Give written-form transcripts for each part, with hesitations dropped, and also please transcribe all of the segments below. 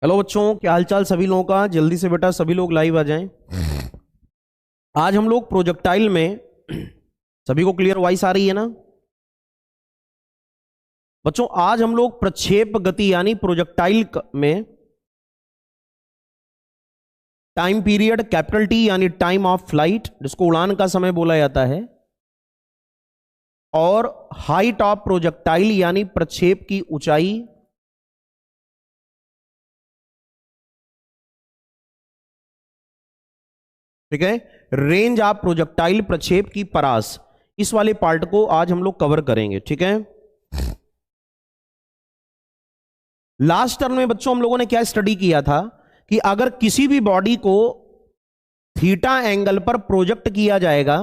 Hello बच्चों, क्या हालचाल सभी लोगों का। जल्दी से बेटा सभी लोग लाइव आ जाएं। आज हम लोग प्रोजेक्टाइल में सभी को क्लियर वॉइस आ रही है ना बच्चों। आज हम लोग प्रक्षेप गति यानी प्रोजेक्टाइल में टाइम पीरियड कैपिटल टी यानी टाइम ऑफ फ्लाइट, जिसको उड़ान का समय बोला जाता है, और हाइट ऑफ प्रोजेक्टाइल यानी प्रक्षेप की ऊंचाई, ठीक है, रेंज ऑफ प्रोजेक्टाइल प्रक्षेप की परास, इस वाले पार्ट को आज हम लोग कवर करेंगे। ठीक है, लास्ट टर्म में बच्चों हम लोगों ने क्या स्टडी किया था कि अगर किसी भी बॉडी को थीटा एंगल पर प्रोजेक्ट किया जाएगा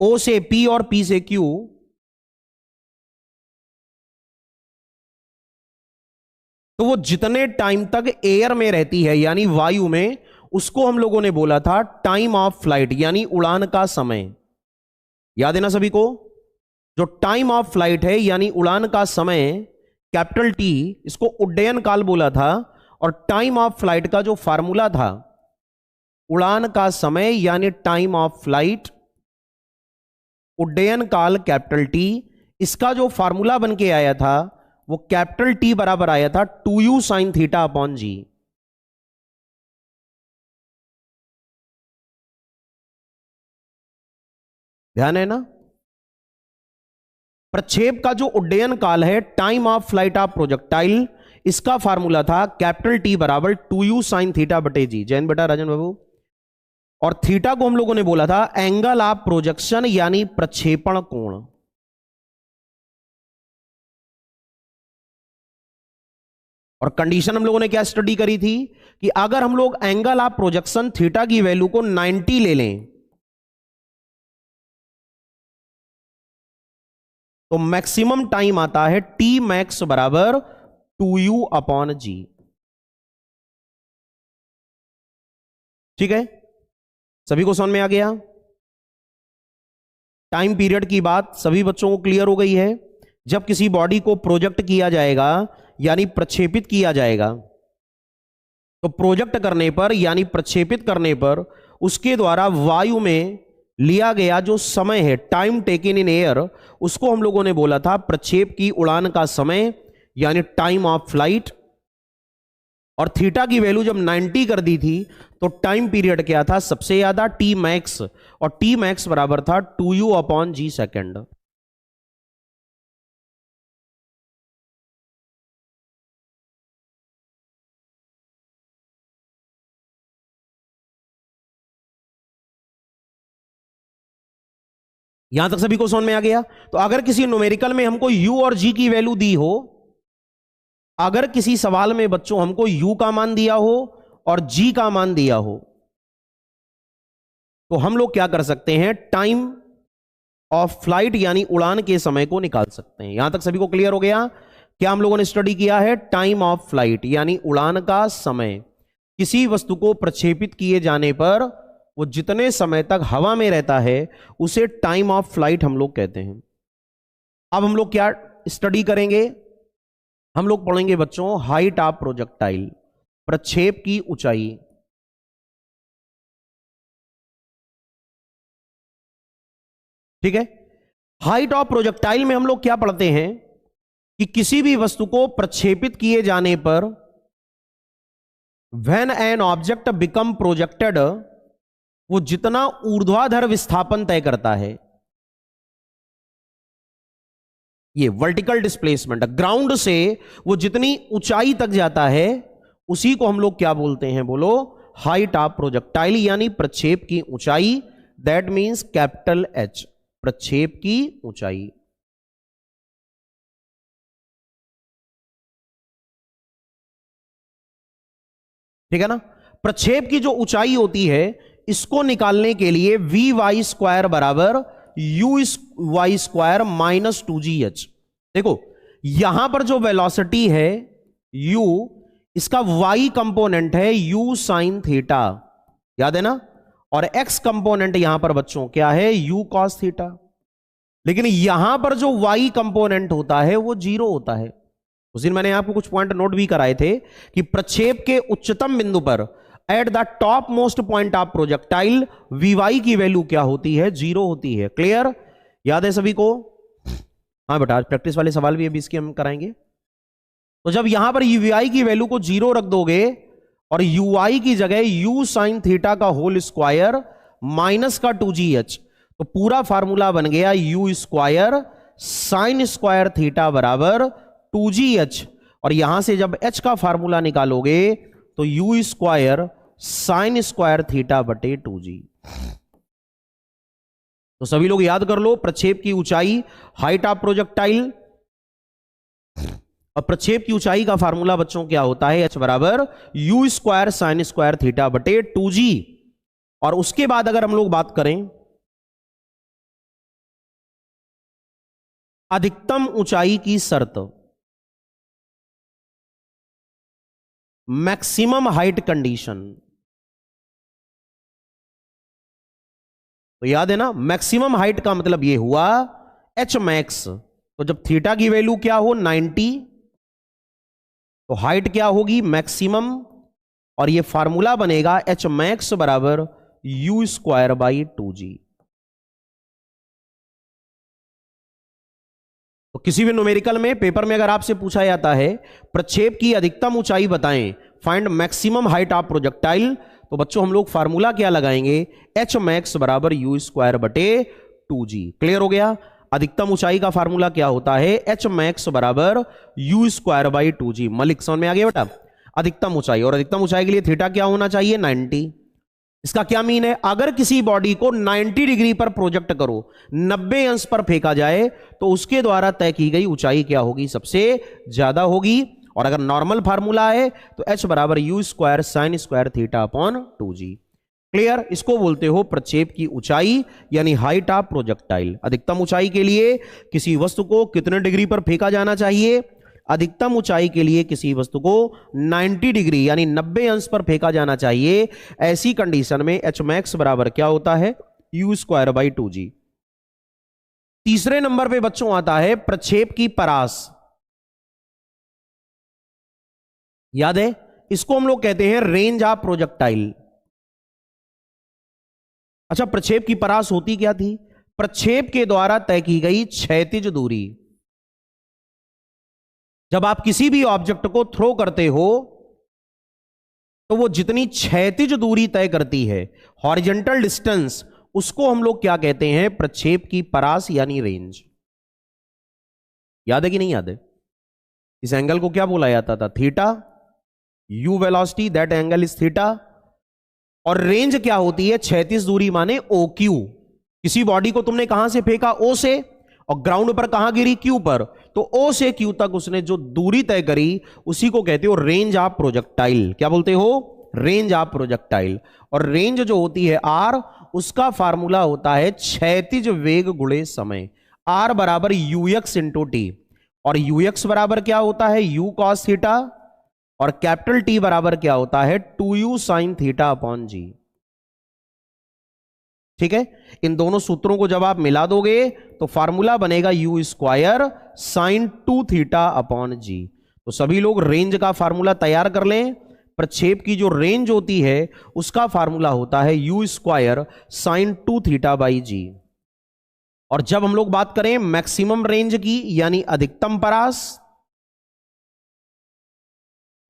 ओ से पी और पी से क्यू, तो वो जितने टाइम तक एयर में रहती है यानी वायु में, उसको हम लोगों ने बोला था टाइम ऑफ फ्लाइट यानी उड़ान का समय। याद है ना सभी को? जो टाइम ऑफ फ्लाइट है यानी उड़ान का समय कैपिटल टी, इसको उड्डयन काल बोला था। और टाइम ऑफ फ्लाइट का जो फार्मूला था, उड़ान का समय यानी टाइम ऑफ फ्लाइट, उड्डयन काल कैपिटल टी, इसका जो फार्मूला बन के आया था वो कैपिटल टी बराबर आया था 2u साइन थीटा अपॉन जी। ध्यान है ना? प्रक्षेप का जो उड्डयन काल है, time of flight of projectile, इसका फार्मूला था कैपिटल टी बराबर 2u साइन थीटा बटे जी। जैन बेटा, राजन बाबू। और थीटा को हम लोगों ने बोला था एंगल ऑफ प्रोजेक्शन यानी प्रक्षेपण कोण। और कंडीशन हम लोगों ने क्या स्टडी करी थी कि अगर हम लोग एंगल ऑफ प्रोजेक्शन थीटा की वैल्यू को 90 ले लें तो मैक्सिमम टाइम आता है टी मैक्स बराबर 2u अपॉन जी। ठीक है, सभी को समझ में आ गया? टाइम पीरियड की बात सभी बच्चों को क्लियर हो गई है। जब किसी बॉडी को प्रोजेक्ट किया जाएगा यानी प्रक्षेपित किया जाएगा, तो प्रोजेक्ट करने पर यानी प्रक्षेपित करने पर उसके द्वारा वायु में लिया गया जो समय है, टाइम टेकन इन एयर, उसको हम लोगों ने बोला था प्रक्षेप की उड़ान का समय यानी टाइम ऑफ फ्लाइट। और थीटा की वैल्यू जब 90 कर दी थी तो टाइम पीरियड क्या था? सबसे ज्यादा टी मैक्स, और टी मैक्स बराबर था 2u अपॉन जी सेकेंड। यहां तक सभी को समझ में आ गया? तो अगर किसी न्यूमेरिकल में हमको u और g की वैल्यू दी हो, अगर किसी सवाल में बच्चों हमको u का मान दिया हो और g का मान दिया हो, तो हम लोग क्या कर सकते हैं? टाइम ऑफ फ्लाइट यानी उड़ान के समय को निकाल सकते हैं। यहां तक सभी को क्लियर हो गया? क्या हम लोगों ने स्टडी किया है? टाइम ऑफ फ्लाइट यानी उड़ान का समय। किसी वस्तु को प्रक्षेपित किए जाने पर वो जितने समय तक हवा में रहता है उसे टाइम ऑफ फ्लाइट हम लोग कहते हैं। अब हम लोग क्या स्टडी करेंगे? हम लोग पढ़ेंगे बच्चों हाइट ऑफ प्रोजेक्टाइल, प्रक्षेप की ऊंचाई। ठीक है। हाइट ऑफ प्रोजेक्टाइल में हम लोग क्या पढ़ते हैं कि किसी भी वस्तु को प्रक्षेपित किए जाने पर when an object become projected, वो जितना ऊर्ध्वाधर विस्थापन तय करता है, ये वर्टिकल डिस्प्लेसमेंट, ग्राउंड से वो जितनी ऊंचाई तक जाता है उसी को हम लोग क्या बोलते हैं, बोलो, हाइट ऑफ प्रोजेक्टाइल, यानी प्रक्षेप की ऊंचाई। दैट मींस कैपिटल एच, प्रक्षेप की ऊंचाई। ठीक है ना। प्रक्षेप की जो ऊंचाई होती है, इसको निकालने के लिए वी वाई स्क्वायर बराबर u y square minus 2gh। देखो यहां पर जो वेलोसिटी है u, इसका y कंपोनेंट है u साइन थीटा, याद है ना, और x कंपोनेंट यहां पर बच्चों क्या है, u कॉस थीटा। लेकिन यहां पर जो y कंपोनेंट होता है वो 0 होता है। उस दिन मैंने आपको कुछ पॉइंट नोट भी कराए थे कि प्रक्षेप के उच्चतम बिंदु पर at the top most point of projectile v की वैल्यू क्या होती है, 0 होती है। क्लियर, याद है सभी को? हाँ बेटा, आज प्रैक्टिस वाले सवाल भी अभी इसके हम कराएंगे। तो जब यहां पर यूवी की वैल्यू को 0 रख दोगे और यूआई की जगह यू साइन थीटा का होल स्क्वायर माइनस का 2gh, तो पूरा फार्मूला बन गया you square sine square theta बराबर 2gh। और यहां से जब h का फार्मूला निकालोगे तो you square sine square theta बटे 2g। तो सभी लोग याद कर लो, प्रक्षेप की ऊंचाई हाइट ऑफ प्रोजेक्टाइल, और प्रक्षेप की ऊंचाई का फार्मूला बच्चों क्या होता है, h बराबर you square sine square theta बटे 2g। और उसके बाद अगर हम लोग बात करें अधिकतम ऊंचाई की शर्त, मैक्सिमम हाइट कंडीशन, तो याद है ना, मैक्सिमम हाइट का मतलब यह हुआ एच मैक्स। तो जब थीटा की वैल्यू क्या हो 90, तो हाइट क्या होगी, मैक्सिमम, और यह फार्मूला बनेगा एच मैक्स बराबर यू स्क्वायर बाई 2g। तो किसी भी न्यूमेरिकल में पेपर में अगर आपसे पूछा जाता है प्रक्षेप की अधिकतम ऊंचाई बताएं, find maximum height of projectile, तो बच्चों हम लोग फार्मूला क्या लगाएंगे, एच मैक्स बराबर यू स्क्वायर बटे 2g। क्लियर हो गया? अधिकतम ऊंचाई का फार्मूला क्या होता है, एच मैक्स बराबर you square by 2g। Malik समझ में आ गया बेटा? अधिकतम ऊंचाई, और अधिकतम ऊंचाई के लिए थीटा क्या होना चाहिए, 90। इसका क्या मीन है, अगर किसी बॉडी को 90 डिग्री पर प्रोजेक्ट करो, 90 अंश पर फेंका जाए, तो उसके द्वारा तय की गई ऊंचाई क्या होगी, सबसे ज्यादा होगी। और अगर नॉर्मल फार्मूला है तो h बराबर you square sine square theta upon 2g। Clear? इसको बोलते हो प्रक्षेप की ऊंचाई, यानी हाइट ऑफ प्रोजेक्टाइल। अधिकतम ऊंचाई के लिए किसी वस्तु को कितने डिग्री पर फेंका जाना चाहिए, अधिकतम ऊंचाई के लिए किसी वस्तु को 90 डिग्री यानी 90 अंश पर फेंका जाना चाहिए। ऐसी कंडीशन में एच मैक्स बराबर क्या होता है, यू स्क्वायर बाई 2g। तीसरे नंबर पे बच्चों आता है प्रक्षेप की परास। याद है? इसको हम लोग कहते हैं रेंज ऑफ प्रोजेक्टाइल। अच्छा, प्रक्षेप की परास होती क्या थी, प्रक्षेप के द्वारा तय की गई क्षैतिज दूरी। जब आप किसी भी ऑब्जेक्ट को थ्रो करते हो तो वो जितनी क्षैतिज दूरी तय करती है, हॉरिजॉन्टल डिस्टेंस, उसको हम लोग क्या कहते हैं, प्रक्षेप की परास यानी रेंज। याद है कि नहीं याद है? इस एंगल को क्या बोला जाता था, theta, you velocity, that angle is theta. और रेंज क्या होती है, क्षैतिज दूरी माने ओ क्यू। किसी बॉडी को तुमने कहां से फेंका, ओ से, और ग्राउंड पर कहां गिरी, क्यू पर, तो ओ से क्यू तक उसने जो दूरी तय करी उसी को कहते हो रेंज ऑफ प्रोजेक्टाइल। क्या बोलते हो, रेंज ऑफ प्रोजेक्टाइल। और रेंज जो होती है आर, उसका फार्मूला होता है क्षैतिज वेग गुणे समय, आर बराबर यू एक्स इंटू टी। और यू एक्स बराबर क्या होता है, यू कॉस थीटा, और कैपिटल टी बराबर क्या होता है, 2u साइन थीटा अपॉन जी। ठीक है? इन दोनों सूत्रों को जब आप मिला दोगे तो फार्मूला बनेगा u square sine 2 theta upon g. तो सभी लोग रेंज का फार्मूला तैयार कर लें। प्रक्षेप की जो रेंज होती है उसका फार्मूला होता है u square sine 2 theta by g. और जब हम लोग बात करें मैक्सिमम रेंज की यानी अधिकतम परास,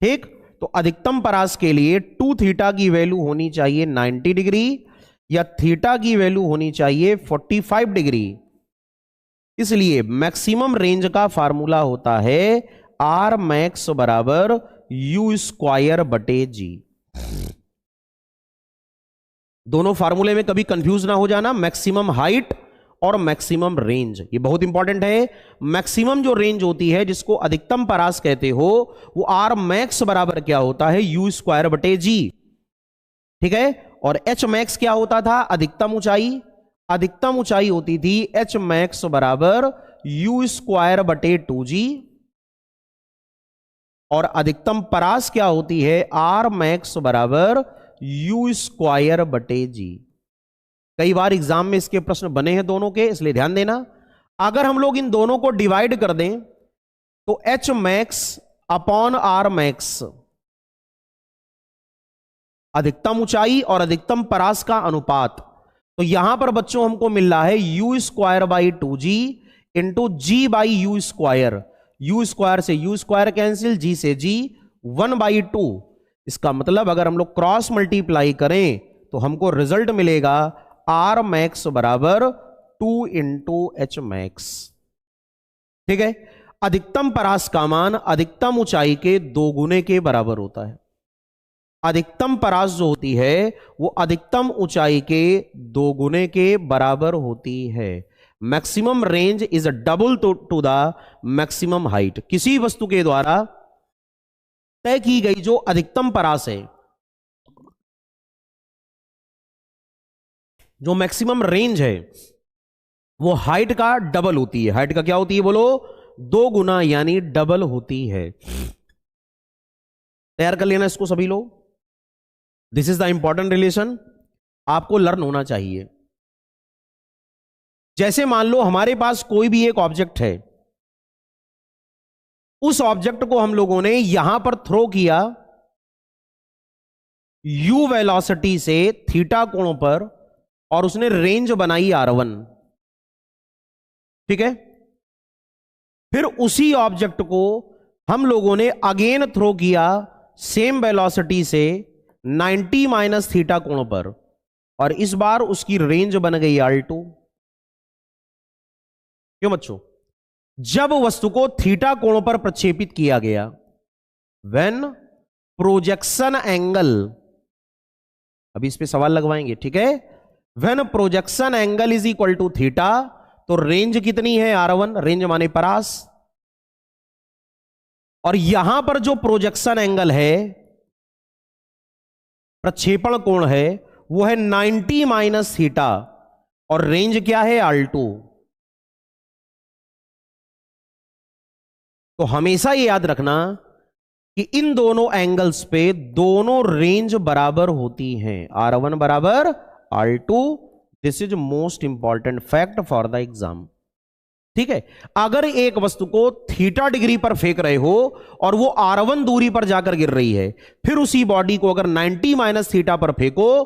ठीक, तो अधिकतम परास के लिए 2 थीटा की वैल्यू होनी चाहिए 90 डिग्री या थीटा की वैल्यू होनी चाहिए 45 डिग्री। इसलिए मैक्सिमम रेंज का फार्मूला होता है आर मैक्स बराबर यू स्क्वायर बटे जी। दोनों फार्मूले में कभी कंफ्यूज ना हो जाना, मैक्सिमम हाइट और मैक्सिमम रेंज, ये बहुत इंपॉर्टेंट है। मैक्सिमम जो रेंज होती है जिसको अधिकतम परास कहते हो, वो आर मैक्स बराबर क्या होता है यू स्क्वायर बटे जी, ठीक है। और एच मैक्स क्या होता था, अधिकतम ऊंचाई, अधिकतम ऊंचाई होती थी एच मैक्स बराबर यू स्क्वायर बटे 2g। और अधिकतम परास क्या होती है, आर मैक्स बराबर यू स्क्वायर बटे जी। कई बार एग्जाम में इसके प्रश्न बने हैं दोनों के, इसलिए ध्यान देना। अगर हम लोग इन दोनों को डिवाइड कर दें तो H max upon R max, अधिकतम ऊंचाई और अधिकतम परास का अनुपात, तो यहां पर बच्चों हमको मिल रहा है u square by 2g into g by u square. U square से यू स्क्वायर कैंसिल, जी से जी, 1/2। इसका मतलब अगर हम लोग क्रॉस मल्टीप्लाई करें तो हमको रिजल्ट मिलेगा आर मैक्स बराबर 2 इंटू एच मैक्स, ठीक है। अधिकतम परास का मान अधिकतम ऊंचाई के 2 गुने के बराबर होता है। अधिकतम परास जो होती है वो अधिकतम ऊंचाई के 2 गुने के बराबर होती है। Maximum range is double two the maximum height. किसी वस्तु के द्वारा तय की गई जो अधिकतम परास है, जो मैक्सिमम रेंज है, वो हाइट का डबल होती है। हाइट का क्या होती है बोलो, 2 गुना, यानी डबल होती है। तैयार कर लेना इसको सभी लोग। This is the important relation, आपको लर्न होना चाहिए। जैसे मान लो हमारे पास कोई भी एक ऑब्जेक्ट है, उस ऑब्जेक्ट को हम लोगों ने यहां पर थ्रो किया u वेलोसिटी से थीटा कोण पर, और उसने रेंज बनाई r1, ठीक है। फिर उसी ऑब्जेक्ट को हम लोगों ने अगेन थ्रो किया सेम वेलोसिटी से 90 माइनस थीटा कोण पर, और इस बार उसकी रेंज बन गई r2। क्यों बच्चों, जब वस्तु को थीटा कोण पर प्रक्षेपित किया गया, व्हेन प्रोजेक्शन एंगल, अभी इस पे सवाल लगवाएंगे, ठीक है। When projection angle is equal to theta, तो रेंज कितनी है r1, रेंज माने परास। और यहां पर जो प्रोजेक्शन एंगल है, प्रक्षेपण कोण है, वो है 90 माइनस थीटा, और रेंज क्या है r2। तो हमेशा ये याद रखना कि इन दोनों एंगल्स पे दोनों रेंज बराबर होती हैं, r1 बराबर r2। This is most important fact for the exam, ठीक है। अगर एक वस्तु को थीटा डिग्री पर फेंक रहे हो और वो r1 दूरी पर जाकर गिर रही है, फिर उसी बॉडी को अगर 90 माइनस थीटा पर फेंको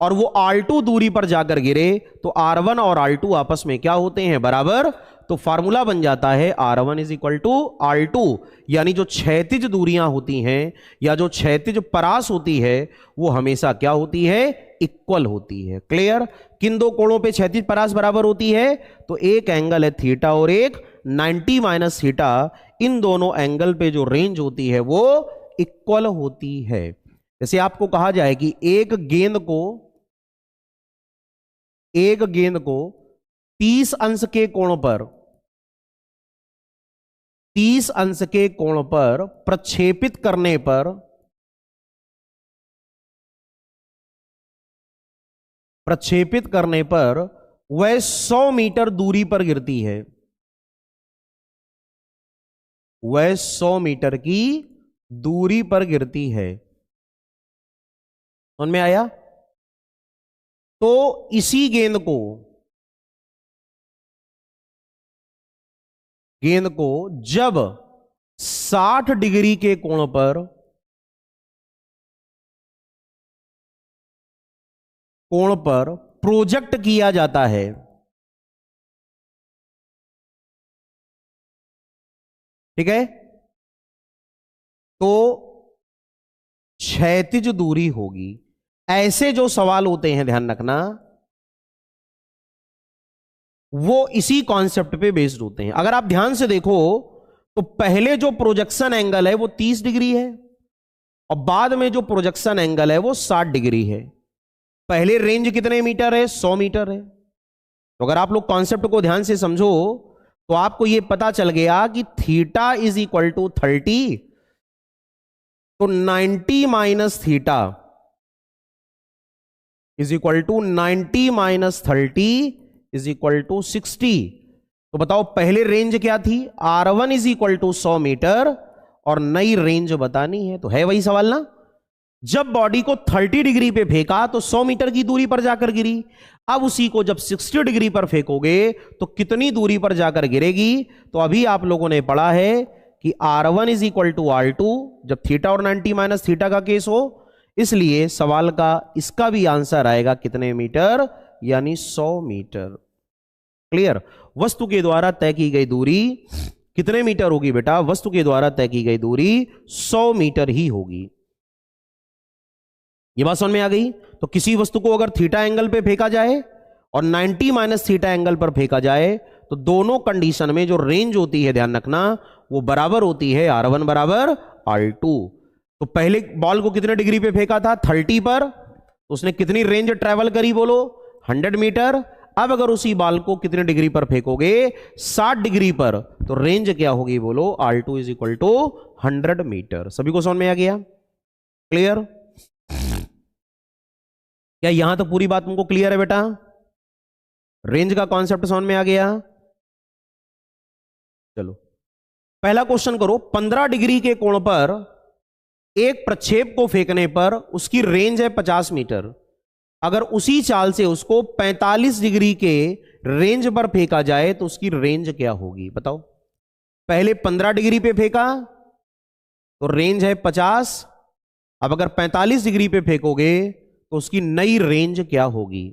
और वो r2 दूरी पर जाकर गिरे, तो r1 और r2 आपस में क्या होते हैं, बराबर। तो फार्मूला बन जाता है r1 is equal to r2, यानी जो क्षैतिज दूरियां होती हैं या जो क्षैतिज परास होती है वो हमेशा क्या होती है, इक्वल होती है। क्लियर। किन दो कोणों पे क्षैतिज परास बराबर होती है, तो एक एंगल है थीटा और एक 90 माइनस थीटा। इन दोनों एंगल पे जो रेंज होती है वो इक्वल होती है। जैसे आपको कहा जाए कि एक गेंद को 30 अंश के कोण पर, 30 अंश के कोण पर प्रक्षेपित करने पर, वह 100 मीटर दूरी पर गिरती है। वह 100 मीटर की दूरी पर गिरती है। समझ में आया। तो इसी गेंद को जब 60 डिग्री के कोण पर कोण पर प्रोजेक्ट किया जाता है, ठीक है, तो क्षैतिज दूरी होगी। ऐसे जो सवाल होते हैं, ध्यान रखना, वो इसी कॉन्सेप्ट पे बेस्ड होते हैं। अगर आप ध्यान से देखो तो पहले जो प्रोजेक्शन एंगल है वो 30 डिग्री है और बाद में जो प्रोजेक्शन एंगल है वो 60 डिग्री है। पहले रेंज कितने मीटर है? 100 मीटर है। तो अगर आप लोग कॉन्सेप्ट को ध्यान से समझो तो आपको यह पता चल गया कि थीटा इज इक्वल टू 30, तो 90 minus theta is equal to 90 minus 30 is equal to 60। तो बताओ पहले रेंज क्या थी? R1 is equal to 100 metre और नई रेंज बतानी है। तो है वही सवाल ना, जब बॉडी को 30 डिग्री पे फेंका तो 100 मीटर की दूरी पर जाकर गिरी। अब उसी को जब 60 डिग्री पर फेंकोगे तो कितनी दूरी पर जाकर गिरेगी? तो अभी आप लोगों ने पढ़ा है कि R1 is equal to R2, जब थीटा और 90 माइनस थीटा का केस हो। इसलिए सवाल का इसका भी आंसर आएगा कितने मीटर? यानी 100 मीटर। क्लियर? वस्तु के द्वारा तय की गई दूरी कितने मीटर होगी बेटा? वस्तु के द्वारा तय की गई दूरी 100 मीटर ही होगी। ये बात समझ में आ गई? तो किसी वस्तु को अगर थीटा एंगल पे फेंका जाए और 90 माइनस थीटा एंगल पर फेंका जाए तो दोनों कंडीशन में जो रेंज होती है, ध्यान रखना, वो बराबर होती है R1 बराबर R2। तो पहले बॉल को कितने डिग्री पे फेंका था? 30 पर। तो उसने कितनी रेंज ट्रेवल करी बोलो? 100 मीटर। अब अगर उसी बॉल को कितने डिग्री पर फेंकोगे? 60 डिग्री पर, तो रेंज क्या होगी बोलो? R2 is equal to 100 metre. सभी को समझ में आ गया? क्लियर? क्या यहां तक पूरी बात तुमको क्लियर है बेटा? रेंज का कॉन्सेप्ट समझ में आ गया? चलो पहला क्वेश्चन करो। 15 डिग्री के कोण पर एक प्रक्षेप को फेंकने पर उसकी रेंज है 50 मीटर। अगर उसी चाल से उसको 45 डिग्री के रेंज पर फेंका जाए तो उसकी रेंज क्या होगी? बताओ। पहले 15 डिग्री पे फेंका तो रेंज है 50। अब अगर 45 डिग्री पे फेंकोगे तो उसकी नई रेंज क्या होगी?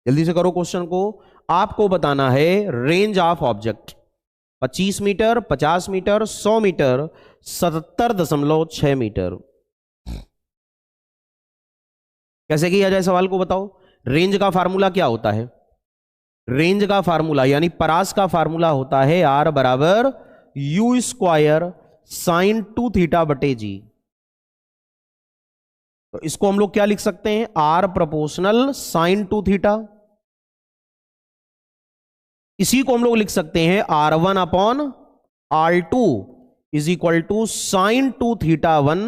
जल्दी से करो क्वेश्चन को। आपको बताना है range of object. 25 metre, 50 metre, 100 metre, 77.6 metre. कैसे किया जाए सवाल को बताओ। रेंज का फार्मूला क्या होता है? रेंज का फार्मूला यानी परास का फार्मूला होता है R बराबर U स्क्वायर साइन 2 थीटा बटे जी। तो इसको हम लोग क्या लिख सकते हैं? R proportional sine 2 theta. इसी को हम लोग लिख सकते हैं R1 upon R2 is equal to sine 2 theta 1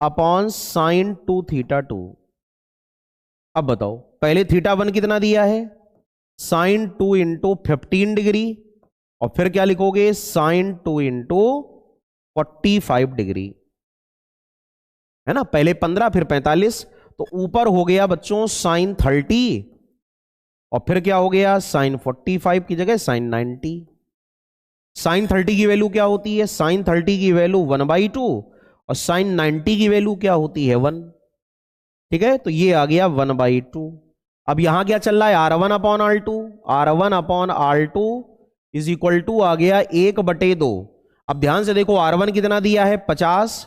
upon sine 2 theta 2। अब बताओ पहले थीटा 1 कितना दिया है? साइन 2 इंटू 15 डिग्री, और फिर क्या लिखोगे? साइन 2 इंटू 45 डिग्री, है ना। पहले 15 फिर 45, तो ऊपर हो गया बच्चों साइन 30 और फिर क्या हो गया? साइन 45 की जगह साइन 90। साइन 30 की वैल्यू क्या होती है? साइन 30 की वैल्यू 1/2 और साइन 90 की वैल्यू क्या होती है? 1। ठीक है, तो ये आ गया 1/2। अब यहां क्या चल रहा है? R1 upon R2। R1 upon R2 is equal to आ गया 1/2। अब ध्यान से देखो R1 कितना दिया है? 50।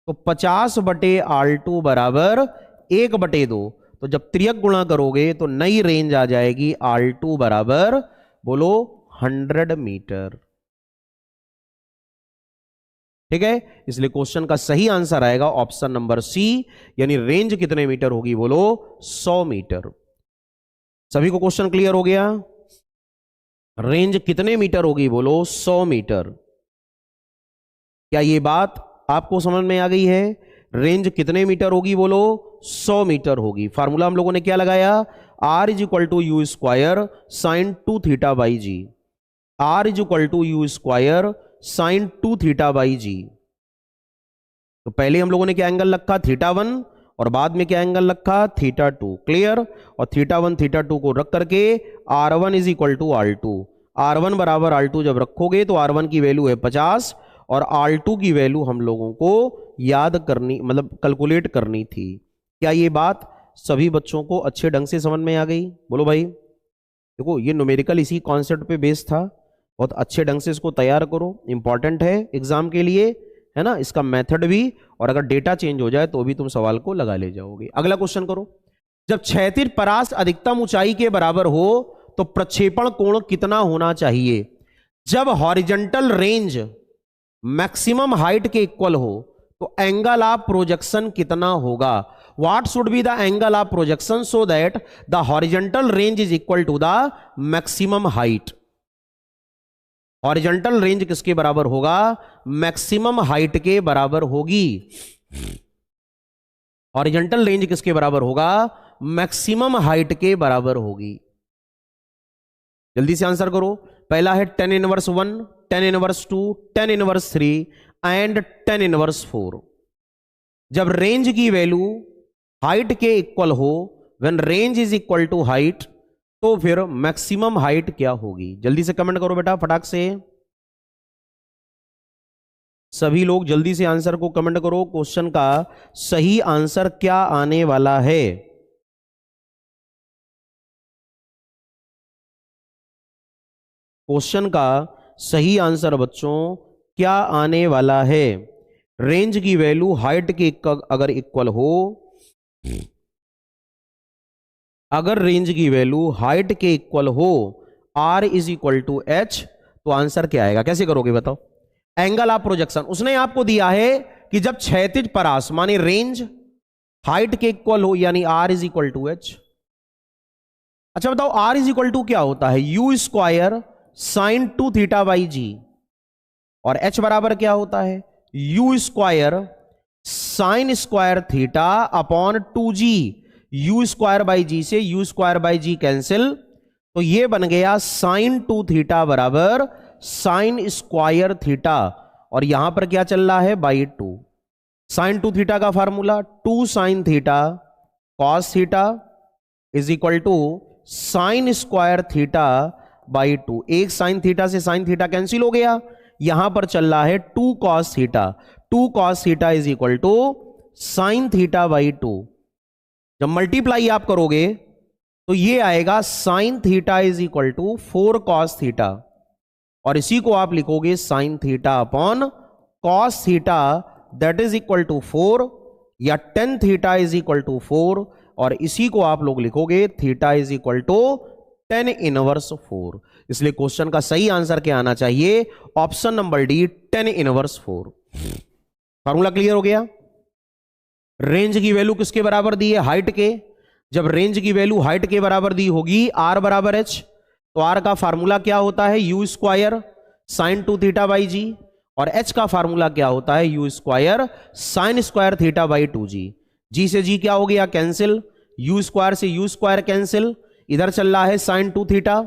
तो 50/R2 बराबर 1/2। तो जब त्रियक गुणा करोगे तो नई रेंज आ जाएगी R2 बराबर बोलो 100 मीटर। ठीक है, इसलिए क्वेश्चन का सही आंसर आएगा ऑप्शन नंबर सी, यानी रेंज कितने मीटर होगी बोलो? 100 मीटर। सभी को क्वेश्चन क्लियर हो गया? रेंज कितने मीटर होगी बोलो? 100 मीटर। क्या ये बात आपको समझ में आ गई है? रेंज कितने मीटर होगी बोलो? 100 मीटर होगी। फार्मूला हम लोगों ने क्या लगाया? R is equal to u square sine 2 theta by g. R is equal to u square sine 2 theta by g. तो पहले हम लोगों ने क्या एंगल रखा? थीटा 1, और बाद में क्या एंगल रखा? थीटा 2। क्लियर? और थीटा 1 थीटा 2 को रख करके R1 is equal to R2। R1 बराबर R2 जब रखोगे तो R1 की वैल्यू है 50 और R2 की वैल्यू हम लोगों को याद करनी, मतलब कैलकुलेट करनी थी। क्या ये बात सभी बच्चों को अच्छे ढंग से समझ में आ गई? बोलो भाई। देखो ये न्यूमेरिकल इसी कॉन्सेप्ट पे बेस्ड था, बहुत अच्छे ढंग से इसको तैयार करो, इंपॉर्टेंट है एग्जाम के लिए, है ना, इसका मेथड भी, और अगर डेटा चेंज हो जाए तो भी तुम सवाल को लगा ले जाओगे। अगला क्वेश्चन करो। जब क्षैतिज परास अधिकतम ऊंचाई के बराबर हो तो प्रक्षेपण कोण कितना होना चाहिए? जब हॉरिजॉन्टल रेंज मैक्सिमम हाइट के इक्वल हो तो एंगल ऑफ प्रोजेक्शन कितना होगा? What should be the angle of projection so that the horizontal range is equal to the maximum height? Horizontal range किसके बराबर होगा? मैक्सिमम हाइट के बराबर होगी। हॉरिजॉन्टल रेंज किसके बराबर होगा? मैक्सिमम हाइट के बराबर होगी। जल्दी से आंसर करो। पहला है tan inverse 1, tan inverse 2, tan inverse 3 and tan inverse 4। जब रेंज की वैल्यू हाइट के इक्वल हो, when range is equal to height, तो फिर मैक्सिमम हाइट क्या होगी? जल्दी से कमेंट करो बेटा फटाक से। सभी लोग जल्दी से आंसर को कमेंट करो। क्वेश्चन का सही आंसर क्या आने वाला है? क्वेश्चन का सही आंसर बच्चों क्या आने वाला है? रेंज की वैल्यू हाइट के अगर इक्वल हो, अगर रेंज की वैल्यू हाइट के इक्वल हो, r is equal to h, तो आंसर क्या आएगा? कैसे करोगे बताओ? एंगल ऑफ प्रोजेक्शन उसने आपको दिया है कि जब क्षैतिज परास माने रेंज हाइट के इक्वल हो, यानी r is equal to h. अच्छा बताओ r इज इक्वल टू क्या होता है? U square sine 2 theta by g, और h बराबर क्या होता है? U square sine square theta upon 2g। U square by g से u square by g cancel, तो ये बन गया साइन 2 थीटा बराबर साइन स्क्वायर थीटा, और यहां पर क्या चल रहा है? बाई 2। साइन 2 थीटा का formula 2 sine theta cos theta is equal to sine square theta by 2। एक साइन थीटा से साइन थीटा कैंसिल हो गया, यहां पर चल रहा है 2 cos theta. 2 cos theta is equal to sine theta by 2। जब मल्टीप्लाई आप करोगे तो ये आएगा sine theta is equal to 4 cos theta, और इसी को आप लिखोगे sine theta upon cos theta that is equal to 4, या tan theta is equal to 4, और इसी को आप लोग लिखोगे theta is equal to tan inverse 4। इसलिए क्वेश्चन का सही आंसर क्या आना चाहिए? Option number D, tan inverse 4। Formula clear हो गया? रेंज की वैल्यू किसके बराबर दी है? हाइट के। जब रेंज की वैल्यू हाइट के बराबर दी होगी, r बराबर h, तो r का फार्मूला क्या होता है? U square sine 2 theta by g, और h का फार्मूला क्या होता है? U square sine square theta by 2g। g से g क्या हो गया? कैंसिल। यू स्क्वायर से यू स्क्वायर कैंसिल, इधर चल रहा है साइन 2 थीटा,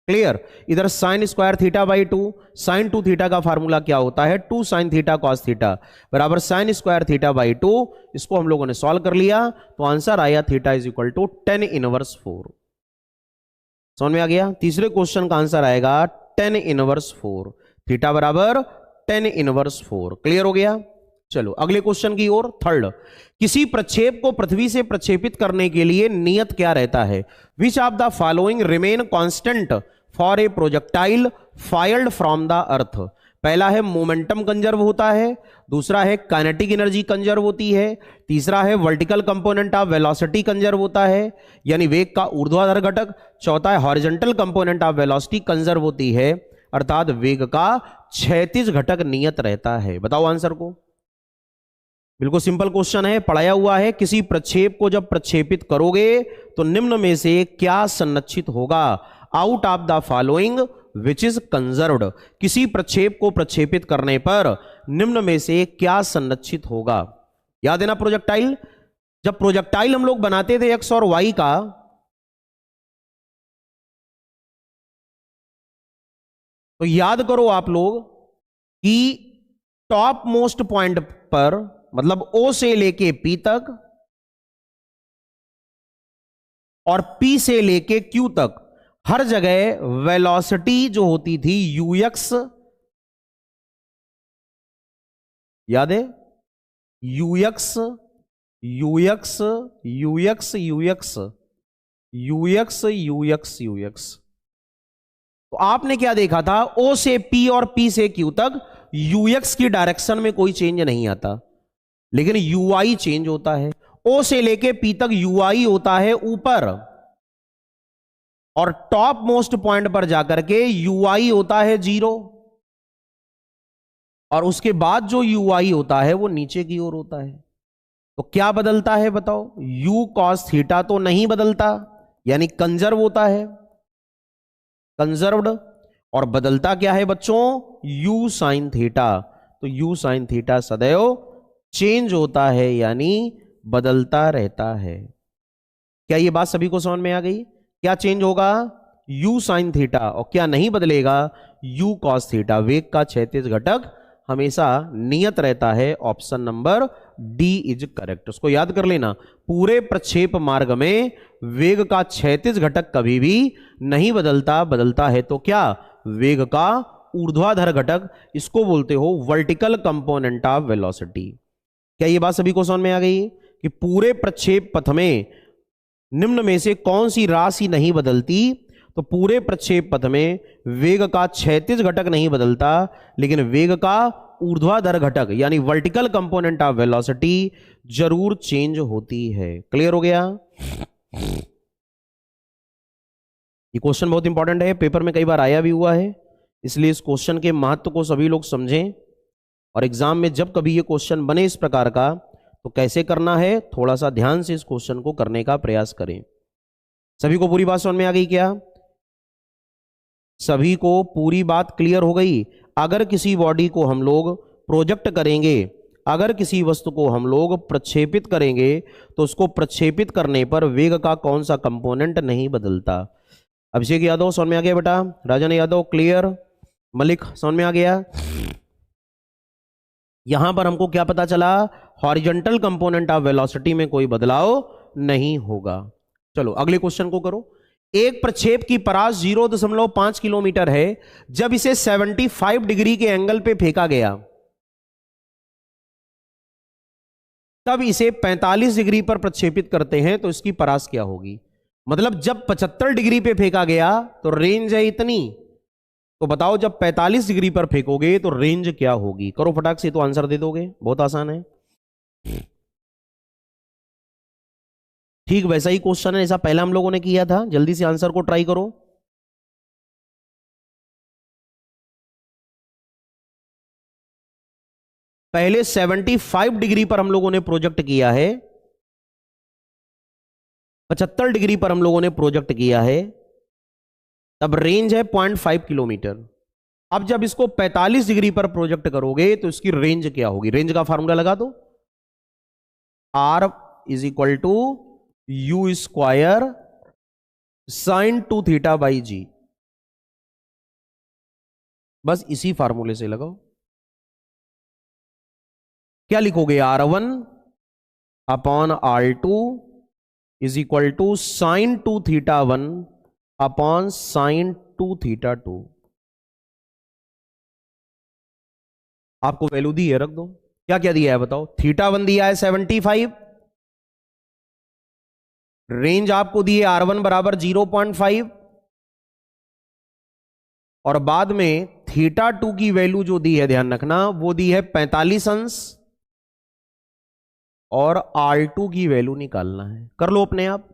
क्लियर। इधर sine square theta by 2, sine 2 theta का फार्मूला क्या होता है? 2 साइन थीटा कॉस थीटा बराबर साइन स्क्वायर थीटा बाई 2। इसको हम लोगों ने सॉल्व कर लिया, तो आंसर आया theta is equal to 10 inverse 4। समझ में आ गया? तीसरे क्वेश्चन का आंसर आएगा 10 इनवर्स 4, थीटा बराबर 10 इनवर्स 4। क्लियर हो गया? चलो अगले क्वेश्चन की ओर। थर्ड, किसी प्रक्षेप को पृथ्वी से प्रक्षेपित करने के लिए नियत क्या रहता है? Which of the following remain constant for a projectile fired from the earth? पहला है मोमेंटम कंजर्व होता है, दूसरा है काइनेटिक एनर्जी कंजर्व होती है, तीसरा है vertical component of velocity conserve होता है, यानी वेग का ऊर्ध्वाधर घटक, चौथा है horizontal component of velocity conserve होती है, अर्थात वेग का क्षैतिज घटक नियत रहता है। बताओ आंसर को। बिल्कुल सिंपल क्वेश्चन है, पढ़ाया हुआ है। किसी प्रक्षेप को जब प्रक्षेपित करोगे तो निम्न में से क्या संरक्षित होगा? Out of the following which is conserved. किसी प्रक्षेप को प्रक्षेपित करने पर निम्न में से क्या संरक्षित होगा? याद है ना प्रोजेक्टाइल? जब प्रोजेक्टाइल हम लोग बनाते थे एक्स और वाई का, तो याद करो आप लोग कि टॉप मोस्ट पॉइंट पर, मतलब O से लेके P तक और P से लेके Q तक, हर जगह वेलोसिटी जो होती थी ux, याद है ux UX UX UX UX UX UX. तो आपने क्या देखा था, ओ से पी और पी से क्यू तक यूएक्स की डायरेक्शन में कोई चेंज नहीं आता, लेकिन यूआई चेंज होता है। ओ से लेके पी तक यूआई होता है ऊपर, और टॉप मोस्ट पॉइंट पर जाकर के यूआई होता है 0, और उसके बाद जो यूआई होता है वो नीचे की ओर होता है। तो क्या बदलता है बताओ, यू कॉस थीटा तो नहीं बदलता, यानी कंजर्व होता है, कंजर्व्ड। और बदलता क्या है बच्चों, यू साइन थीटा। तो यू साइन थीटा सदैव चेंज होता है, यानी बदलता रहता है। क्या ये बात सभी को समझ में आ गई? क्या चेंज होगा, यू साइन थीटा, और क्या नहीं बदलेगा, यू कॉस थीटा। वेग का क्षैतिज घटक हमेशा नियत रहता है। Option number D is correct. उसको याद कर लेना, पूरे प्रक्षेप मार्ग में वेग का क्षैतिज घटक कभी भी नहीं बदलता, बदलता है तो क्या, वेग का ऊर्ध्वाधर घटक। इसको बोलते हो वर्टिकल कंपोनेंट ऑफ वेलोसिटी। क्या ये बात सभी को समझ में आ गई कि पूरे प्रक्षेप पथ में निम्न में से कौन सी राशि नहीं बदलती? तो पूरे प्रक्षेप पथ में वेग का क्षैतिज घटक नहीं बदलता, लेकिन वेग का ऊर्ध्वाधर घटक यानी वर्टिकल कंपोनेंट ऑफ वेलोसिटी जरूर चेंज होती है। क्लियर हो गया? ये क्वेश्चन बहुत इंपॉर्टेंट है, पेपर में कई बार आया भी हुआ है, इसलिए इस क्वेश्चन के महत्व को सभी लोग समझें। और एग्जाम में जब कभी ये क्वेश्चन बने इस प्रकार का, तो कैसे करना है, थोड़ा सा ध्यान से इस क्वेश्चन को करने का प्रयास करें। सभी को पूरी बात समझ में आ गई क्या? सभी को पूरी बात क्लियर हो गई? अगर किसी बॉडी को हम लोग प्रोजेक्ट करेंगे, अगर किसी वस्तु को हम लोग प्रक्षेपित करेंगे, तो उसको प्रक्षेपित करने पर वेग का कौन सा कंपोनेंट नहीं बदलता? अभिषेक यादव समझ में आ गया बेटा? राजन यादव क्लियर? मलिक समझ में आ गया? यहां पर हमको क्या पता चला, हॉरिजॉन्टल कंपोनेंट ऑफ वेलोसिटी में कोई बदलाव नहीं होगा। चलो अगले क्वेश्चन को करो। एक प्रक्षेप की परास 0.5 किलोमीटर है। जब इसे 75 डिग्री के एंगल पे फेंका गया, तब इसे 45 डिग्री पर प्रक्षेपित करते हैं, तो इसकी परास क्या होगी? मतलब जब 75 डिग्री पे फेंका गया तो रेंज है इतनी, तो बताओ जब 45 डिग्री पर फेंकोगे तो रेंज क्या होगी? करो फटाक से, तो आंसर दे दोगे, बहुत आसान है। ठीक वैसा ही क्वेश्चन है जैसा पहला हम लोगों ने किया था। जल्दी से आंसर को ट्राई करो। पहले 75 डिग्री पर हम लोगों ने प्रोजेक्ट किया है, 75 डिग्री पर हम लोगों ने प्रोजेक्ट किया है, तब रेंज है 0.5 किलोमीटर। अब जब इसको 45 डिग्री पर प्रोजेक्ट करोगे तो इसकी रेंज क्या होगी? रेंज का फार्मूला लगा दो, R is equal to u square sine 2 theta by g. बस इसी फार्मूले से लगाओ। क्या लिखोगे? R1 upon R2 is equal to sine 2 theta 1 upon sine 2 theta 2। आपको वैल्यू दी है, रख दो। क्या क्या दिया है बताओ? थीटा 1 दिया है 75, रेंज आपको दी है R1 बराबर 0.5, और बाद में थीटा 2 की वैल्यू जो दी है, ध्यान रखना, वो दी है 45 अंश, और R2 की वैल्यू निकालना है। कर लो अपने आप।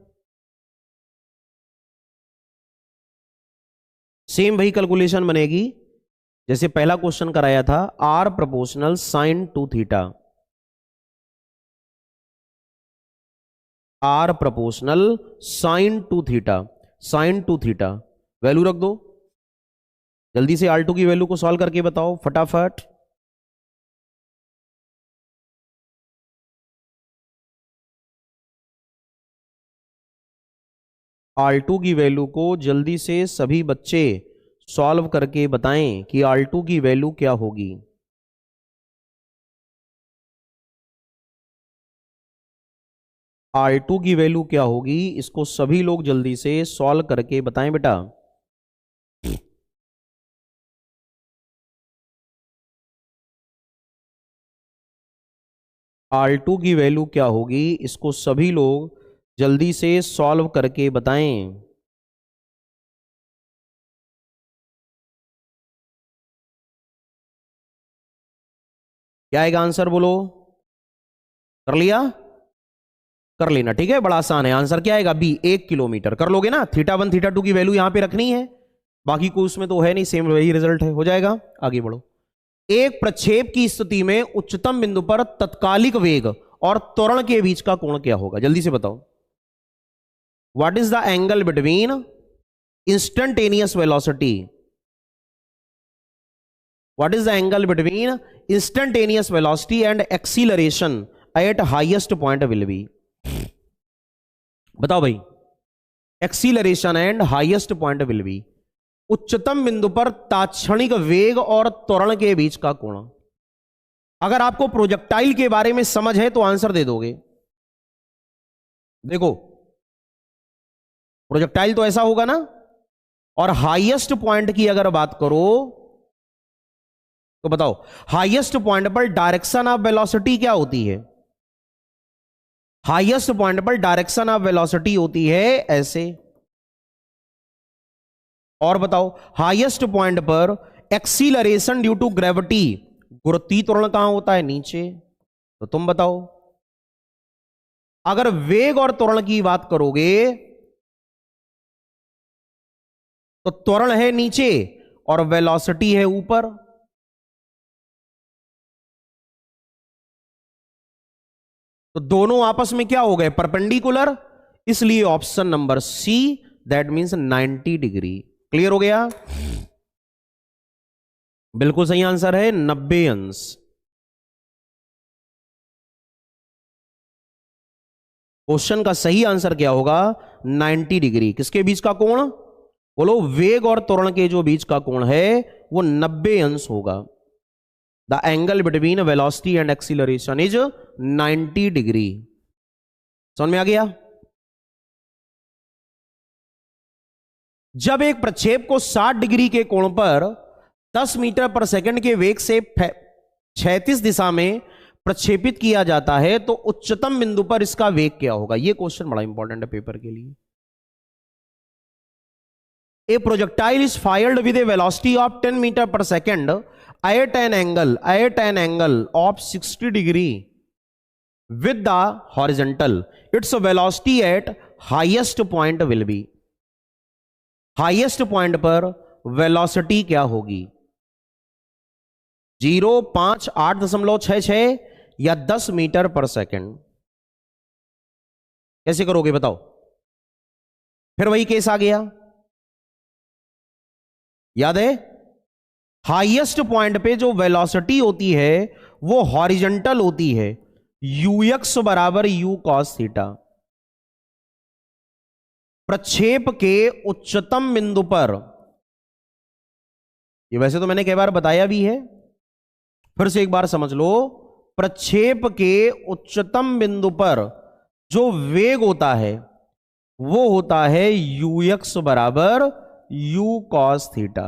सेम वही कैलकुलेशन बनेगी जैसे पहला क्वेश्चन कराया था, R proportional sine 2 theta, R proportional sine 2 theta, sine 2 theta value रख दो। जल्दी से R2 की वैल्यू को सॉल्व करके बताओ फटाफट। R2 की वैल्यू को जल्दी से सभी बच्चे सॉल्व करके बताएं कि R2 की वैल्यू क्या होगी। R2 की वैल्यू क्या होगी, इसको सभी लोग जल्दी से सॉल्व करके बताएं बेटा। R2 की वैल्यू क्या होगी, इसको सभी लोग जल्दी से सॉल्व करके बताएं। क्या आएगा आंसर, बोलो। कर लिया, कर लेना, ठीक है, बड़ा आसान है। आंसर क्या आएगा, बी, 1 किलोमीटर। कर लोगे ना, θ1 θ2 की वैल्यू यहां पे रखनी है, बाकी कोई उसमें तो है नहीं, सेम वही रिजल्ट है, हो जाएगा। आगे बढ़ो। एक प्रक्षेप की स्थिति में उच्चतम बिंदु पर तत्कालिक वेग और त्वरण के बीच का कोण क्या होगा, जल्दी से बताओ। What is the angle between instantaneous velocity, what is the angle between instantaneous velocity and acceleration eight highest point will be. बताओ भाई, acceleration and highest point will be, उच्चतम बिंदु पर तात्क्षणिक वेग और त्वरण के बीच का कोण। अगर आपको प्रोजेक्टाइल के बारे में समझ है तो आंसर दे दोगे। देखो, प्रोजेक्टाइल तो ऐसा होगा ना, और हाईएस्ट पॉइंट की अगर बात करो तो बताओ, हाईएस्ट पॉइंट पर डायरेक्शन ऑफ वेलोसिटी क्या होती है, हाईएस्ट पॉइंट पर डायरेक्शन ऑफ वेलोसिटी होती है ऐसे। और बताओ, हाईएस्ट पॉइंट पर एक्सीलरेशन ड्यू टू ग्रेविटी, गुरुत्वीय त्वरण कहां होता है, नीचे। तो तुम बताओ, अगर वेग और त्वरण की बात करोगे तो त्वरण है नीचे और वेलोसिटी है ऊपर। तो दोनों आपस में क्या हो गए, परपेंडिकुलर, इसलिए option number C, that means 90 degree. Clear हो गया, बिल्कुल सही आंसर है 90 अंश। क्वेश्चन का सही आंसर क्या होगा, 90 डिग्री। किसके बीच का कोण, बोलो, वेग और त्वरण के जो बीच का कोण है वो 90 अंश होगा। The angle between velocity and acceleration is 90 degree. समझ में आ गया। जब एक प्रक्षेप को 60 डिग्री के कोण पर 10 मीटर पर सेकंड के वेग से 36 दिशा में प्रक्षेपित किया जाता है तो उच्चतम बिंदु पर इसका वेग क्या होगा। यह क्वेश्चन बड़ा इंपॉर्टेंट है पेपर के लिए। A projectile is fired with a velocity of 10 meter per second at an angle of 60 degree with the horizontal. Its velocity at highest point will be, highest point पर velocity क्या होगी, 0, 5, 8.66 या 10 metre पर second. कैसे करोगे बताओ। फिर वही केस आ गया, याद है, हाईएस्ट पॉइंट पे जो वेलोसिटी होती है वो हॉरिजॉन्टल होती है, ux बराबर u cos थीटा। प्रक्षेप के उच्चतम बिंदु पर, ये वैसे तो मैंने कई बार बताया भी है, फिर से एक बार समझ लो, प्रक्षेप के उच्चतम बिंदु पर जो वेग होता है वो होता है ux बराबर u cos थीटा।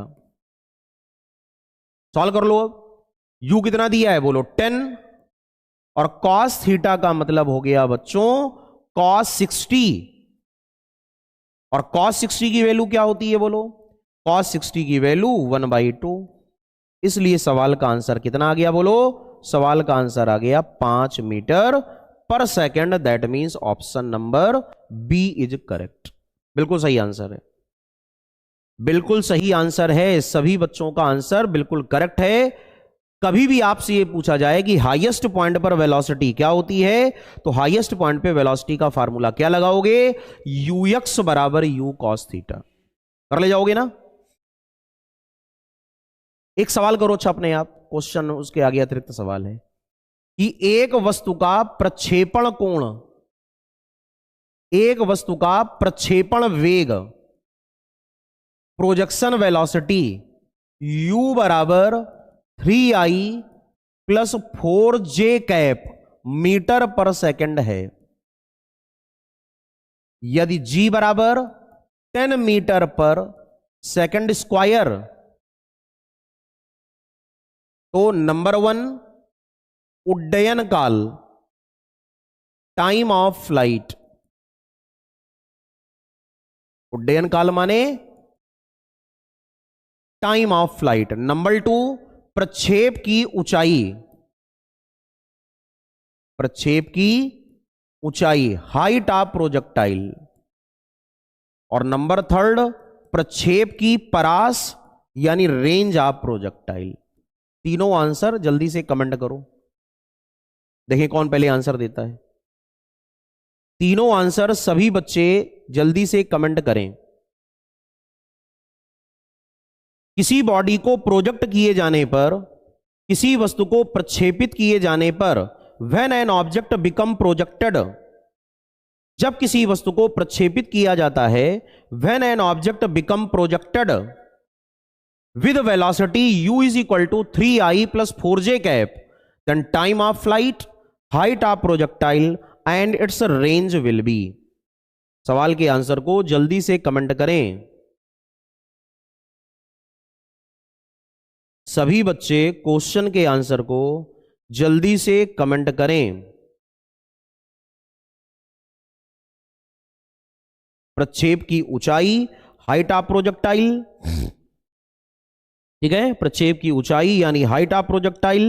सॉल्व कर लो। अब u कितना दिया है, बोलो 10, और cos थीटा का मतलब हो गया बच्चों cos 60, और cos 60 की वैल्यू क्या होती है, बोलो, cos 60 की वैल्यू 1/2। इसलिए सवाल का आंसर कितना आ गया, बोलो, सवाल का आंसर आ गया 5 मीटर पर second. That means option number B is correct. बिल्कुल सही आंसर है, बिल्कुल सही आंसर है। सभी बच्चों का आंसर बिल्कुल करेक्ट है। कभी भी आपसे ये पूछा जाए कि हाईएस्ट पॉइंट पर वेलोसिटी क्या होती है, तो हाईएस्ट पॉइंट पे वेलोसिटी का फार्मूला क्या लगाओगे, ux बराबर u cos थीटा। कर ले जाओगे ना। एक सवाल करो अच्छा अपने आप, क्वेश्चन उसके आगे अतिरिक्त सवाल है कि एक वस्तु का प्रक्षेपण कोण, एक वस्तु का प्रक्षेपण वेग, प्रोजेक्शन वेलोसिटी u बराबर 3i plus 4j cap metre पर सेकंड है। यदि g बराबर 10 मीटर पर सेकंड स्क्वायर, तो नंबर 1 उड्डयन काल टाइम ऑफ फ्लाइट, उड्डयन काल माने टाइम ऑफ फ्लाइट। नंबर 2, प्रक्षेप की ऊंचाई, प्रक्षेप की ऊंचाई, हाइट ऑफ प्रोजेक्टाइल। और नंबर 3, प्रक्षेप की परास यानी रेंज ऑफ प्रोजेक्टाइल। तीनों आंसर जल्दी से कमेंट करो, देखिए कौन पहले आंसर देता है। तीनों आंसर सभी बच्चे जल्दी से कमेंट करें। किसी बॉडी को प्रोजेक्ट किए जाने पर, किसी वस्तु को प्रक्षेपित किए जाने पर, when an object become projected, जब किसी वस्तु को प्रक्षेपित किया जाता है, when an object become projected with velocity u is equal to 3i plus 4j cap, then time of flight, height of projectile and its range will be। सवाल के आंसर को जल्दी से कमेंट करें। सभी बच्चे क्वेश्चन के आंसर को जल्दी से कमेंट करें। प्रक्षेप की ऊंचाई, हाइट ऑफ प्रोजेक्टाइल, ठीक है, प्रक्षेप की ऊंचाई यानी हाइट ऑफ प्रोजेक्टाइल,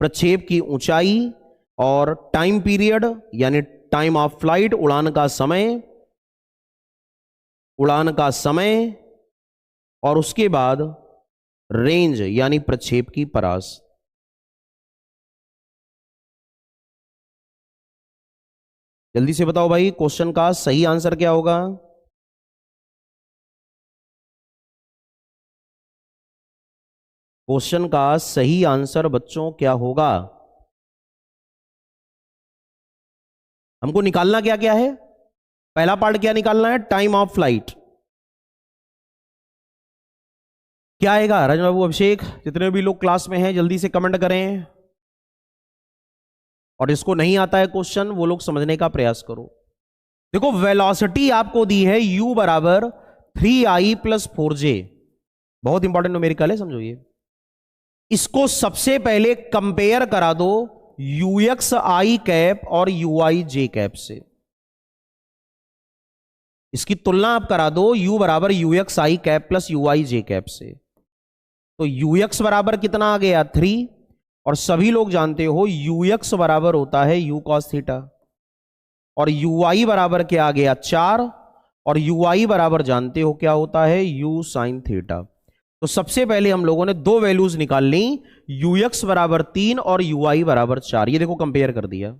प्रक्षेप की ऊंचाई और टाइम पीरियड यानी टाइम ऑफ फ्लाइट, उड़ान का समय, उड़ान का समय, और उसके बाद रेंज यानी प्रक्षेप की परास। जल्दी से बताओ भाई, क्वेश्चन का सही आंसर क्या होगा? क्वेश्चन का सही आंसर बच्चों क्या होगा? हमको निकालना क्या क्या है? पहला पार्ट क्या निकालना है? Time of flight. क्या आएगा राजन बाबू, अभिषेक, जितने भी लोग क्लास में हैं जल्दी से कमेंट करें। और जिसको नहीं आता है क्वेश्चन वो लोग समझने का प्रयास करो। देखो वेलोसिटी आपको दी है u बराबर 3i प्लस 4j, बहुत इंपॉर्टेंट न्यूमेरिकल है, समझो ये। इसको सबसे पहले कंपेयर करा दो ux i कैप और ui j कैप से। इसकी तुलना आप करा दो u बराबर ux i cap plus ui j cap से। तो ux बराबर कितना आ गया 3, और सभी लोग जानते हो ux बराबर होता है u cos थीटा, और ui बराबर क्या आ गया 4, और ui बराबर जानते हो क्या होता है u sin थीटा। तो सबसे पहले हम लोगों ने दो वैल्यूज निकाल ली, ux बराबर 3 और ui बराबर 4। ये देखो कंपेयर कर दिया।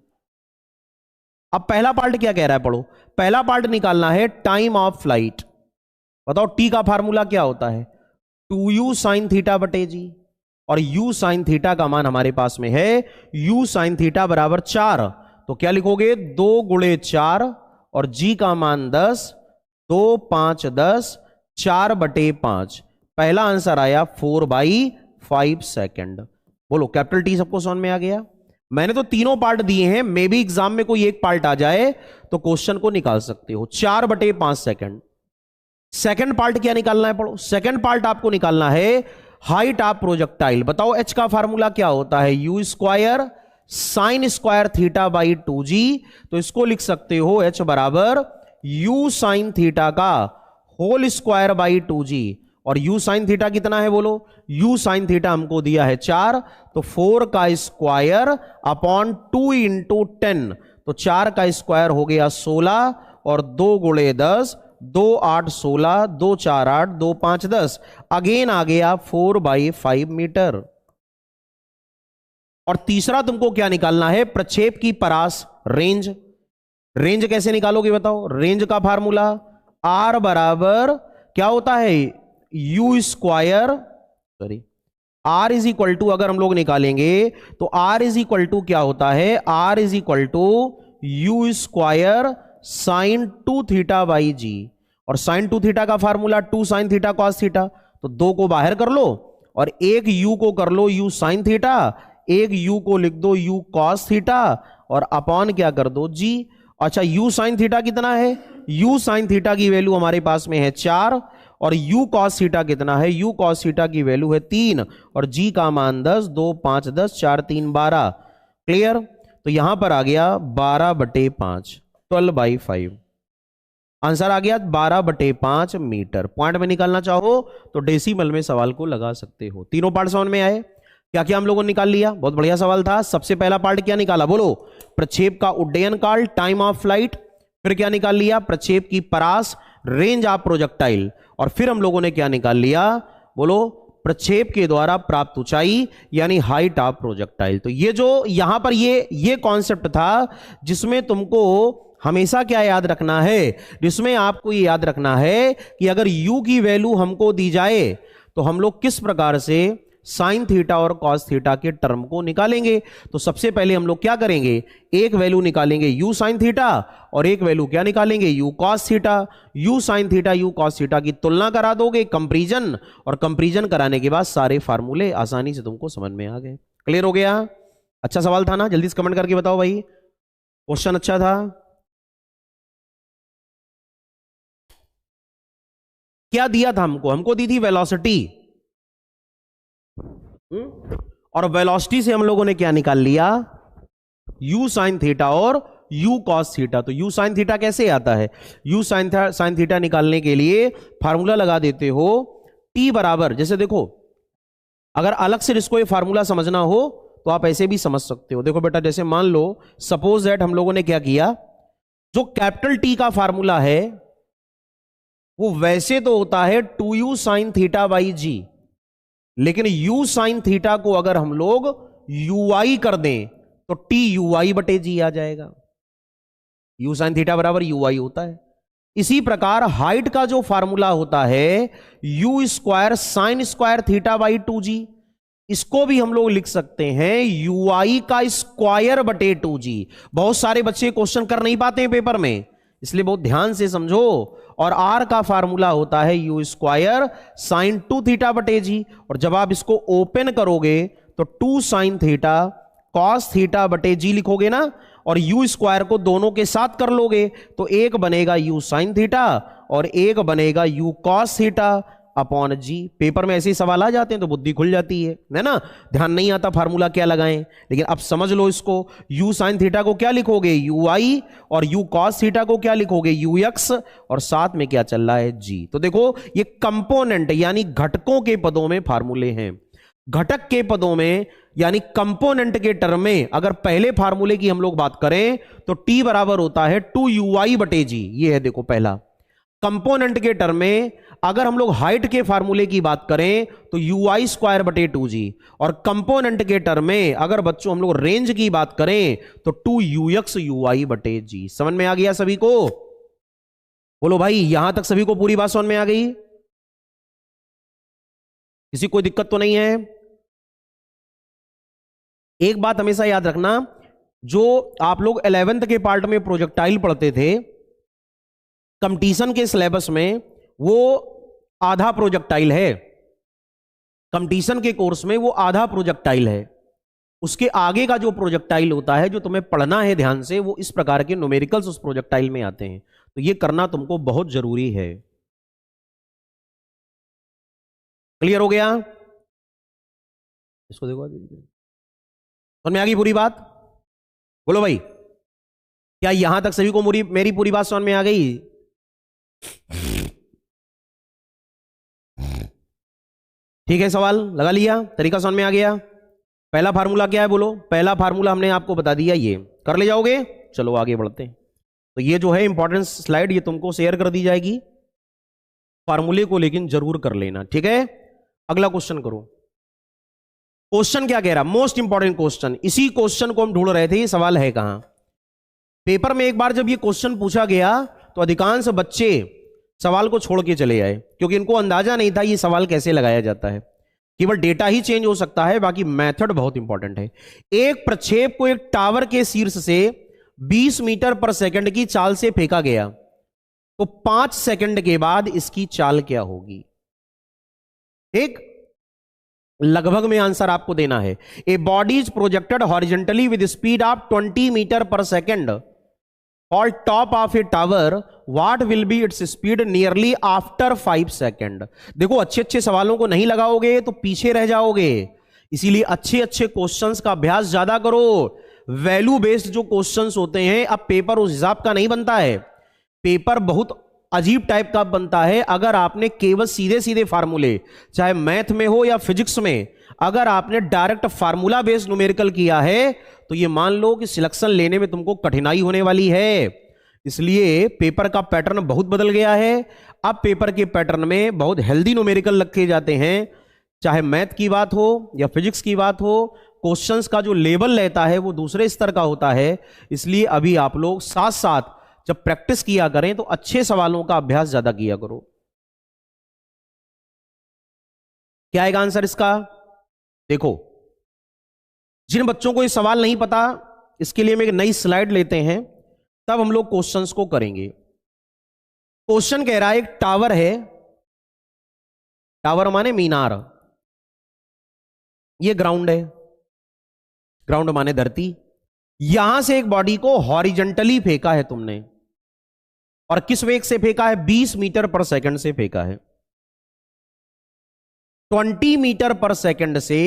अब पहला पार्ट क्या कह रहा है, पढ़ो। पहला पार्ट निकालना है टाइम ऑफ फ्लाइट। बताओ t का फार्मूला क्या होता है? 2u sin थीटा बटे जी, और u sin थीटा का मान हमारे पास में है u sin थीटा बराबर 4। तो क्या लिखोगे 2 गुणे 4 और g का मान 10, 2 5 10, 4 बटे 5। पहला आंसर आया 4/5 सेकेंड। बोलो कैपिटल टी सबको समझ में आ गया? मैंने तो तीनों पार्ट दिए हैं, मे भी एग्जाम में कोई एक पार्ट आ जाए तो क्वेश्चन को निकाल सकते हो। 4/5 सेकेंड। सेकेंड पार्ट क्या निकालना है, पढ़ो। सेकेंड पार्ट आपको निकालना है हाइट ऑफ प्रोजेक्टाइल। बताओ h का फार्मूला क्या होता है? u square sine square theta by 2g। तो इसको लिख सकते हो h बराबर u साइन थीटा का होल स्क्वायर बाई 2g। और u साइन थीटा कितना है बोलो? u साइन थीटा हमको दिया है 4, तो 4 का स्क्वायर अपॉन 2 इंटू 10, तो 4 का स्क्वायर हो गया 16, और 2 गुणे 10, 2 8 16, 2 4 8, 2 5 10, अगेन आ गया 4/5 मीटर। और तीसरा तुमको क्या निकालना है? प्रक्षेप की परास, रेंज। रेंज कैसे निकालोगे बताओ? रेंज का फार्मूला r बराबर क्या होता है? u square, sorry, r is equal to, अगर हम लोग निकालेंगे तो r इज इक्वल टू क्या होता है? r is equal to u square sine 2 theta by g. और साइन 2 थीटा का formula 2 sine theta cos theta. तो 2 को बाहर कर लो और एक u को कर लो u साइन थीटा, एक u को लिख दो u कॉस थीटा, और अपॉन क्या कर दो g। अच्छा u साइन थीटा कितना है? u साइन थीटा की वैल्यू हमारे पास में है 4, और u cos थीटा कितना है? u cos थीटा की वैल्यू है 3, और g का मान 10, 2 5 10, 4 3 12। क्लियर? तो यहां पर आ गया 12/5, 12/5। आंसर आ गया 12/5 मीटर। पॉइंट में निकालना चाहो तो डेसिमल में सवाल को लगा सकते हो। तीनों पार्ट समझ में आए? क्या क्या हम लोगों ने निकाल लिया? बहुत बढ़िया सवाल था। सबसे पहला पार्ट क्या निकाला बोलो? प्रक्षेप का उड्डयन काल, टाइम ऑफ फ्लाइट। फिर क्या निकाल लिया? प्रक्षेप की परास, रेंज ऑफ प्रोजेक्टाइल। और फिर हम लोगों ने क्या निकाल लिया बोलो? प्रक्षेप के द्वारा प्राप्त ऊंचाई यानी हाइट ऑफ प्रोजेक्टाइल। तो ये जो यहां पर ये कॉन्सेप्ट था जिसमें तुमको हमेशा क्या याद रखना है, जिसमें आपको ये याद रखना है कि अगर u की वैल्यू हमको दी जाए तो हम लोग किस प्रकार से साइन थीटा और कॉस थीटा के टर्म को निकालेंगे। तो सबसे पहले हम लोग क्या करेंगे? एक वैल्यू निकालेंगे u साइन थीटा और एक वैल्यू क्या निकालेंगे? u cos theta. u sine theta u cos theta की तुलना करा दोगे, कंपैरिजन, और कंपैरिजन कराने के बाद सारे फार्मूले आसानी से तुमको समझ में आ गए। क्लियर हो गया? अच्छा सवाल था ना? जल्दी से कमेंट करके बताओ भाई, क्वेश्चन अच्छा था? क्या दिया था हमको? हमको दी थी वेलोसिटी, और वेलोसिटी से हम लोगों ने क्या निकाल लिया? u साइन थीटा और u कॉस थीटा। तो u साइन थीटा कैसे आता है? u साइन थीटा निकालने के लिए फार्मूला लगा देते हो t बराबर, जैसे देखो अगर अलग से इसको ये फार्मूला समझना हो तो आप ऐसे भी समझ सकते हो। देखो बेटा, जैसे मान लो सपोज दैट हम लोगों ने क्या किया, जो कैपिटल T का फार्मूला है वो वैसे तो होता है 2u साइन थीटा बाई जी, लेकिन u साइन थीटा को अगर हम लोग ui कर दें तो t ui बटे जी आ जाएगा। u साइन थीटा बराबर ui होता है। इसी प्रकार हाइट का जो फार्मूला होता है u square sine square theta by 2g, इसको भी हम लोग लिख सकते हैं ui का स्क्वायर बटे 2g। बहुत सारे बच्चे क्वेश्चन कर नहीं पाते हैं पेपर में, इसलिए बहुत ध्यान से समझो। और r का फार्मूला होता है u स्क्वायर साइन 2 थीटा बटे जी, और जब आप इसको ओपन करोगे तो 2 साइन थीटा कॉस थीटा बटे जी लिखोगे ना, और u स्क्वायर को दोनों के साथ कर लोगे तो एक बनेगा u साइन थीटा और एक बनेगा u कॉस थीटा अपॉन जी। पेपर में ऐसे ही सवाल आ जाते हैं तो बुद्धि खुल जाती है ना, ध्यान नहीं आता फार्मूला क्या लगाएं। लेकिन अब समझ लो इसको, u साइन थीटा को क्या लिखोगे? ui, और u कॉस थीटा को क्या लिखोगे? ux, और साथ में क्या चल रहा है? g। तो देखो ये कंपोनेंट यानी घटकों के पदों में फार्मूले हैं। घटक के पदों में यानी कंपोनेंट के टर्म में अगर पहले फार्मूले की हम लोग बात करें तो t बराबर होता है 2ui बटे जी। ये है देखो पहला। कंपोनेंट के टर्म में अगर हम लोग हाइट के फार्मूले की बात करें तो ui स्क्वायर बटे 2g, और कंपोनेंट के टर्म में अगर बच्चों हम लोग रेंज की बात करें तो 2ux ui बटे g। समझ में आ गया सभी को? बोलो भाई, यहां तक सभी को पूरी बात समझ में आ गई? किसी कोई दिक्कत तो नहीं है? एक बात हमेशा याद रखना, जो आप लोग 11th के पार्ट में प्रोजेक्टाइल पढ़ते थे कंपटीशन के सिलेबस में, वो आधा प्रोजेक्टाइल है। कंपटीशन के कोर्स में वो आधा प्रोजेक्टाइल है। उसके आगे का जो प्रोजेक्टाइल होता है जो तुम्हें पढ़ना है ध्यान से, वो इस प्रकार के न्यूमेरिकल्स उस प्रोजेक्टाइल में आते हैं। तो ये करना तुमको बहुत जरूरी है। क्लियर हो गया? इसको देखो, समझ में आ गई पूरी बात? बोलो भाई, क्या यहां तक सभी को मेरी पूरी बात समझ में आ गई? ठीक है, सवाल लगा लिया, तरीका समझ में आ गया? पहला फार्मूला क्या है बोलो? पहला फार्मूला हमने आपको बता दिया, ये कर ले जाओगे। चलो आगे बढ़ते हैं। तो ये जो है इंपॉर्टेंट स्लाइड, ये तुमको शेयर कर दी जाएगी। फार्मूले को लेकिन जरूर कर लेना, ठीक है? अगला क्वेश्चन करो। क्वेश्चन क्या कह रहा? Most important question. इसी क्वेश्चन को हम ढूंढ रहे थे, ये सवाल है कहां? पेपर में एक बार जब ये क्वेश्चन पूछा गया तो अधिकांश बच्चे सवाल को छोड़ के चले आए, क्योंकि इनको अंदाजा नहीं था ये सवाल कैसे लगाया जाता है। केवल डेटा ही चेंज हो सकता है, बाकी मेथड बहुत इंपॉर्टेंट है। एक प्रक्षेप को एक टावर के शीर्ष से 20 मीटर पर सेकंड की चाल से फेंका गया, तो 5 सेकंड के बाद इसकी चाल क्या होगी? ठीक, लगभग में आंसर आपको देना है। A body is projected horizontally with speed of 20 metre पर सेकंड और top of a tower, what will be its speed nearly after 5 second. देखो, अच्छे अच्छे सवालों को नहीं लगाओगे तो पीछे रह जाओगे, इसीलिए अच्छे अच्छे क्वेश्चंस का अभ्यास ज्यादा करो। वैल्यू बेस्ड जो क्वेश्चंस होते हैं, अब पेपर उस हिसाब का नहीं बनता है, पेपर बहुत अजीब टाइप का बनता है। अगर आपने केवल सीधे सीधे फार्मूले, चाहे मैथ में हो या फिजिक्स में, अगर आपने डायरेक्ट फार्मूला बेस्ड न्यूमेरिकल किया है तो ये मान लो कि सिलेक्शन लेने में तुमको कठिनाई होने वाली है। इसलिए पेपर का पैटर्न बहुत बदल गया है। अब पेपर के पैटर्न में बहुत हेल्दी न्यूमेरिकल रखे जाते हैं, चाहे मैथ की बात हो या फिजिक्स की बात हो, क्वेश्चंस का जो लेवल रहता है वो दूसरे स्तर का होता है। इसलिए अभी आप लोग साथ साथ जब प्रैक्टिस किया करें तो अच्छे सवालों का अभ्यास ज्यादा किया करो। क्या आएगा आंसर इसका? देखो, जिन बच्चों को ये सवाल नहीं पता, इसके लिए हम एक नई स्लाइड लेते हैं, तब हम लोग क्वेश्चंस को करेंगे। क्वेश्चन कह रहा है एक टावर है, टावर माने मीनार, ये ग्राउंड है, ग्राउंड माने धरती। यहां से एक बॉडी को हॉरिजेंटली फेंका है तुमने, और किस वेग से फेंका है? 20 मीटर पर सेकंड से फेंका है। 20 मीटर पर सेकंड से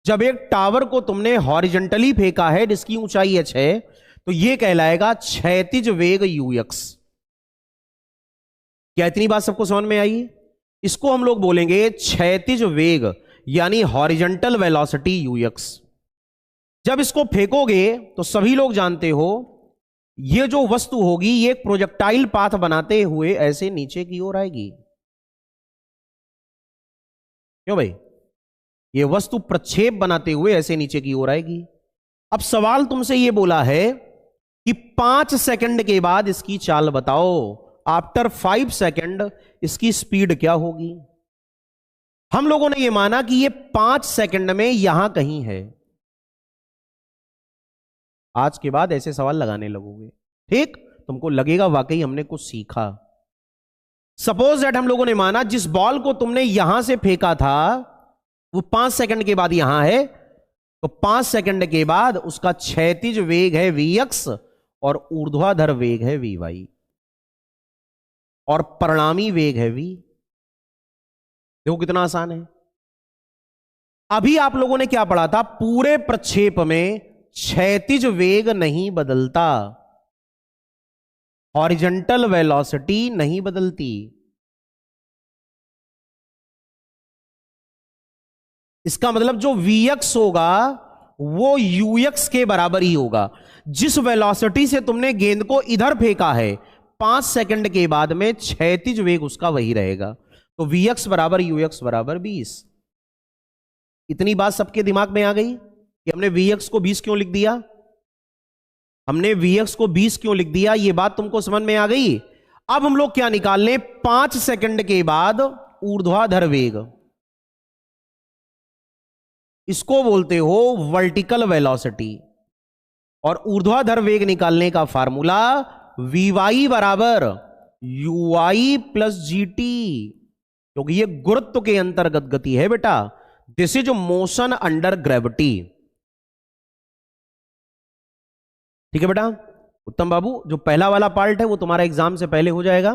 जब एक टावर को तुमने हॉरिजेंटली फेंका है जिसकी ऊंचाई h है, तो यह कहलाएगा क्षैतिज वेग ux। क्या इतनी बात सबको समझ में आई? इसको हम लोग बोलेंगे क्षैतिज वेग, यानी हॉरिजेंटल वेलोसिटी ux। जब इसको फेंकोगे तो सभी लोग जानते हो ये जो वस्तु होगी ये एक प्रोजेक्टाइल पाथ बनाते हुए ऐसे नीचे की ओर आएगी। क्यों भाई? ये वस्तु प्रक्षेप बनाते हुए ऐसे नीचे की ओर आएगी। अब सवाल तुमसे ये बोला है कि 5 सेकंड के बाद इसकी चाल बताओ। आफ्टर 5 सेकंड इसकी स्पीड क्या होगी? हम लोगों ने ये माना कि ये 5 सेकंड में यहां कहीं है। आज के बाद ऐसे सवाल लगाने लगोगे, ठीक? तुमको लगेगा वाकई हमने कुछ सीखा। सपोज दैट हम लोगों ने माना जिस बॉल को तुमने यहां से फेंका था वो 5 सेकंड के बाद यहां है, तो 5 सेकंड के बाद उसका क्षैतिज वेग है vx और ऊर्ध्वाधर वेग है vy और परिणामी वेग है v। देखो कितना आसान है। अभी आप लोगों ने क्या पढ़ा था? पूरे प्रक्षेप में क्षैतिज वेग नहीं बदलता, हॉरिजेंटल वेलोसिटी नहीं बदलती। इसका मतलब जो vx होगा वो ux के बराबर ही होगा। जिस वेलोसिटी से तुमने गेंद को इधर फेंका है 5 सेकंड के बाद में क्षैतिज वेग उसका वही रहेगा। तो vx बराबर ux बराबर 20। इतनी बात सबके दिमाग में आ गई कि हमने vx को 20 क्यों लिख दिया? हमने vx को 20 क्यों लिख दिया? ये बात तुमको समझ में आ गई। अब हम लोग क्या निकाल लें? 5 सेकंड के बाद ऊर्ध्वाधर वेग, इसको बोलते हो वर्टिकल वेलोसिटी। और ऊर्ध्वाधर वेग निकालने का फार्मूला vy बराबर uy प्लस gt, क्योंकि ये गुरुत्व के अंतर्गत गति है बेटा। This is motion under gravity. ठीक है बेटा उत्तम बाबू, जो पहला वाला पार्ट है वो तुम्हारा एग्जाम से पहले हो जाएगा,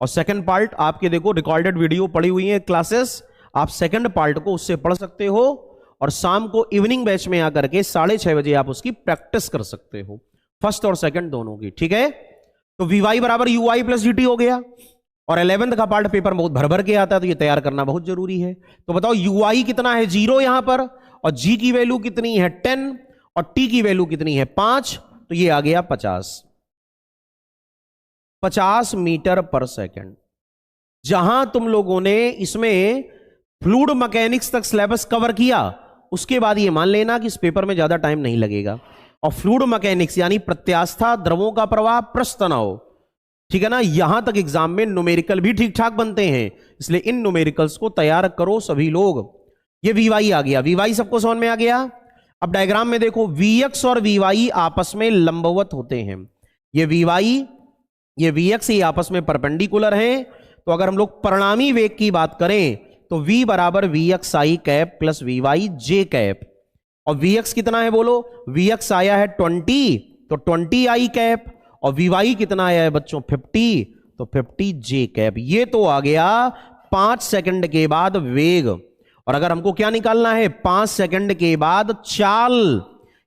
और सेकंड पार्ट आपके देखो रिकॉर्डेड वीडियो पड़ी हुई है क्लासेस, आप सेकंड पार्ट को उससे पढ़ सकते हो, और शाम को इवनिंग बैच में आकर के 6:30 बजे आप उसकी प्रैक्टिस कर सकते हो, फर्स्ट और सेकंड दोनों की। ठीक है, तो vy बराबर uy प्लस gt हो गया। और 11th का पार्ट पेपर बहुत भर भर के आता है, तो ये तैयार करना बहुत जरूरी है। तो बताओ uy कितना है? 0 यहां पर, और g की वैल्यू कितनी है? 10, और t की वैल्यू कितनी है? 5, तो ये आ गया 50 मीटर पर सेकंड। जहां तुम लोगों ने इसमें फ्लूइड मैकेनिक्स तक सिलेबस कवर किया, उसके बाद ये मान लेना कि इस पेपर में ज्यादा टाइम नहीं लगेगा। और फ्लूइड मैकेनिक्स यानी प्रत्यास्था, द्रवों का प्रवाह, पृष्ठ तनाव, ठीक है ना, यहां तक एग्जाम में न्यूमेरिकल भी ठीक ठाक बनते हैं, इसलिए इन न्यूमेरिकल्स को तैयार करो सभी लोग। ये vy आ गया, vy सबको समझ में आ गया। अब डायग्राम में देखो vx और vy आपस में लंबवत होते हैं। ये vy, ये vx ये आपस में परपेंडिकुलर हैं। तो अगर हम लोग परिणामी वेग की बात करें तो v बराबर vx i cap plus vy j cap. और vx कितना है बोलो? vx आया है 20, तो 20 i कैप, और vy कितना आया है बच्चों? 50, तो 50 j कैप। ये तो आ गया 5 सेकंड के बाद वेग। और अगर हमको क्या निकालना है? 5 सेकंड के बाद चाल,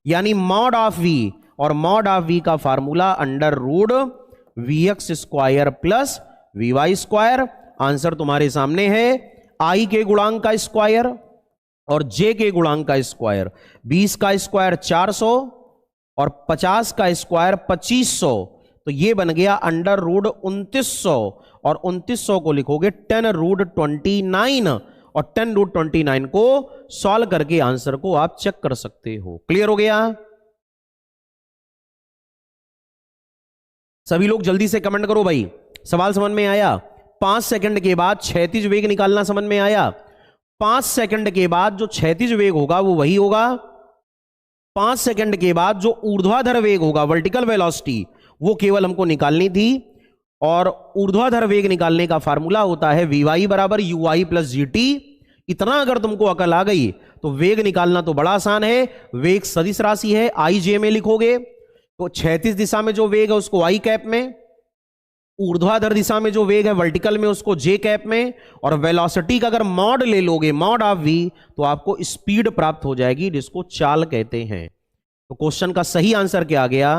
यानी मॉड ऑफ वी, और मॉड ऑफ वी का formula under root V X square plus V Y square. Answer तुम्हारे सामने है, आई के गुणांक का स्क्वायर और जे के गुणांक का स्क्वायर। 20 का स्क्वायर 400 और 50 का स्क्वायर 2500, तो ये बन गया अंडर रूट 2900, और 2900 को लिखोगे 10 रूट 29, और 10 रूट 29 को सॉल्व करके आंसर को आप चेक कर सकते हो। क्लियर हो गया? सभी लोग जल्दी से कमेंट करो भाई, सवाल समझ में आया? 5 सेकंड के बाद क्षैतिज वेग निकालना समझ में आया? 5 सेकंड के बाद जो क्षैतिज वेग होगा वो वही होगा, 5 सेकंड के बाद जो ऊर्ध्वाधर वेग होगा वर्टिकल वेलोसिटी वो केवल हमको निकालनी थी। और ऊर्ध्वाधर वेग निकालने का फार्मूला होता है वी वाई बराबर you I plus G T. इतना अगर तुमको अकल आ गई तो वेग निकालना तो बड़ा आसान है। वेग सदिश राशि है, आई जे में लिखोगे तो क्षैतिज दिशा में जो वेग है उसको आई कैप में, ऊर्ध्वाधर दिशा में जो वेग है वर्टिकल में उसको जे कैप में, और वेलोसिटी का अगर मॉड ले लोगे मॉड ऑफ वी तो आपको स्पीड प्राप्त हो जाएगी जिसको चाल कहते हैं। तो क्वेश्चन का सही आंसर क्या आ गया?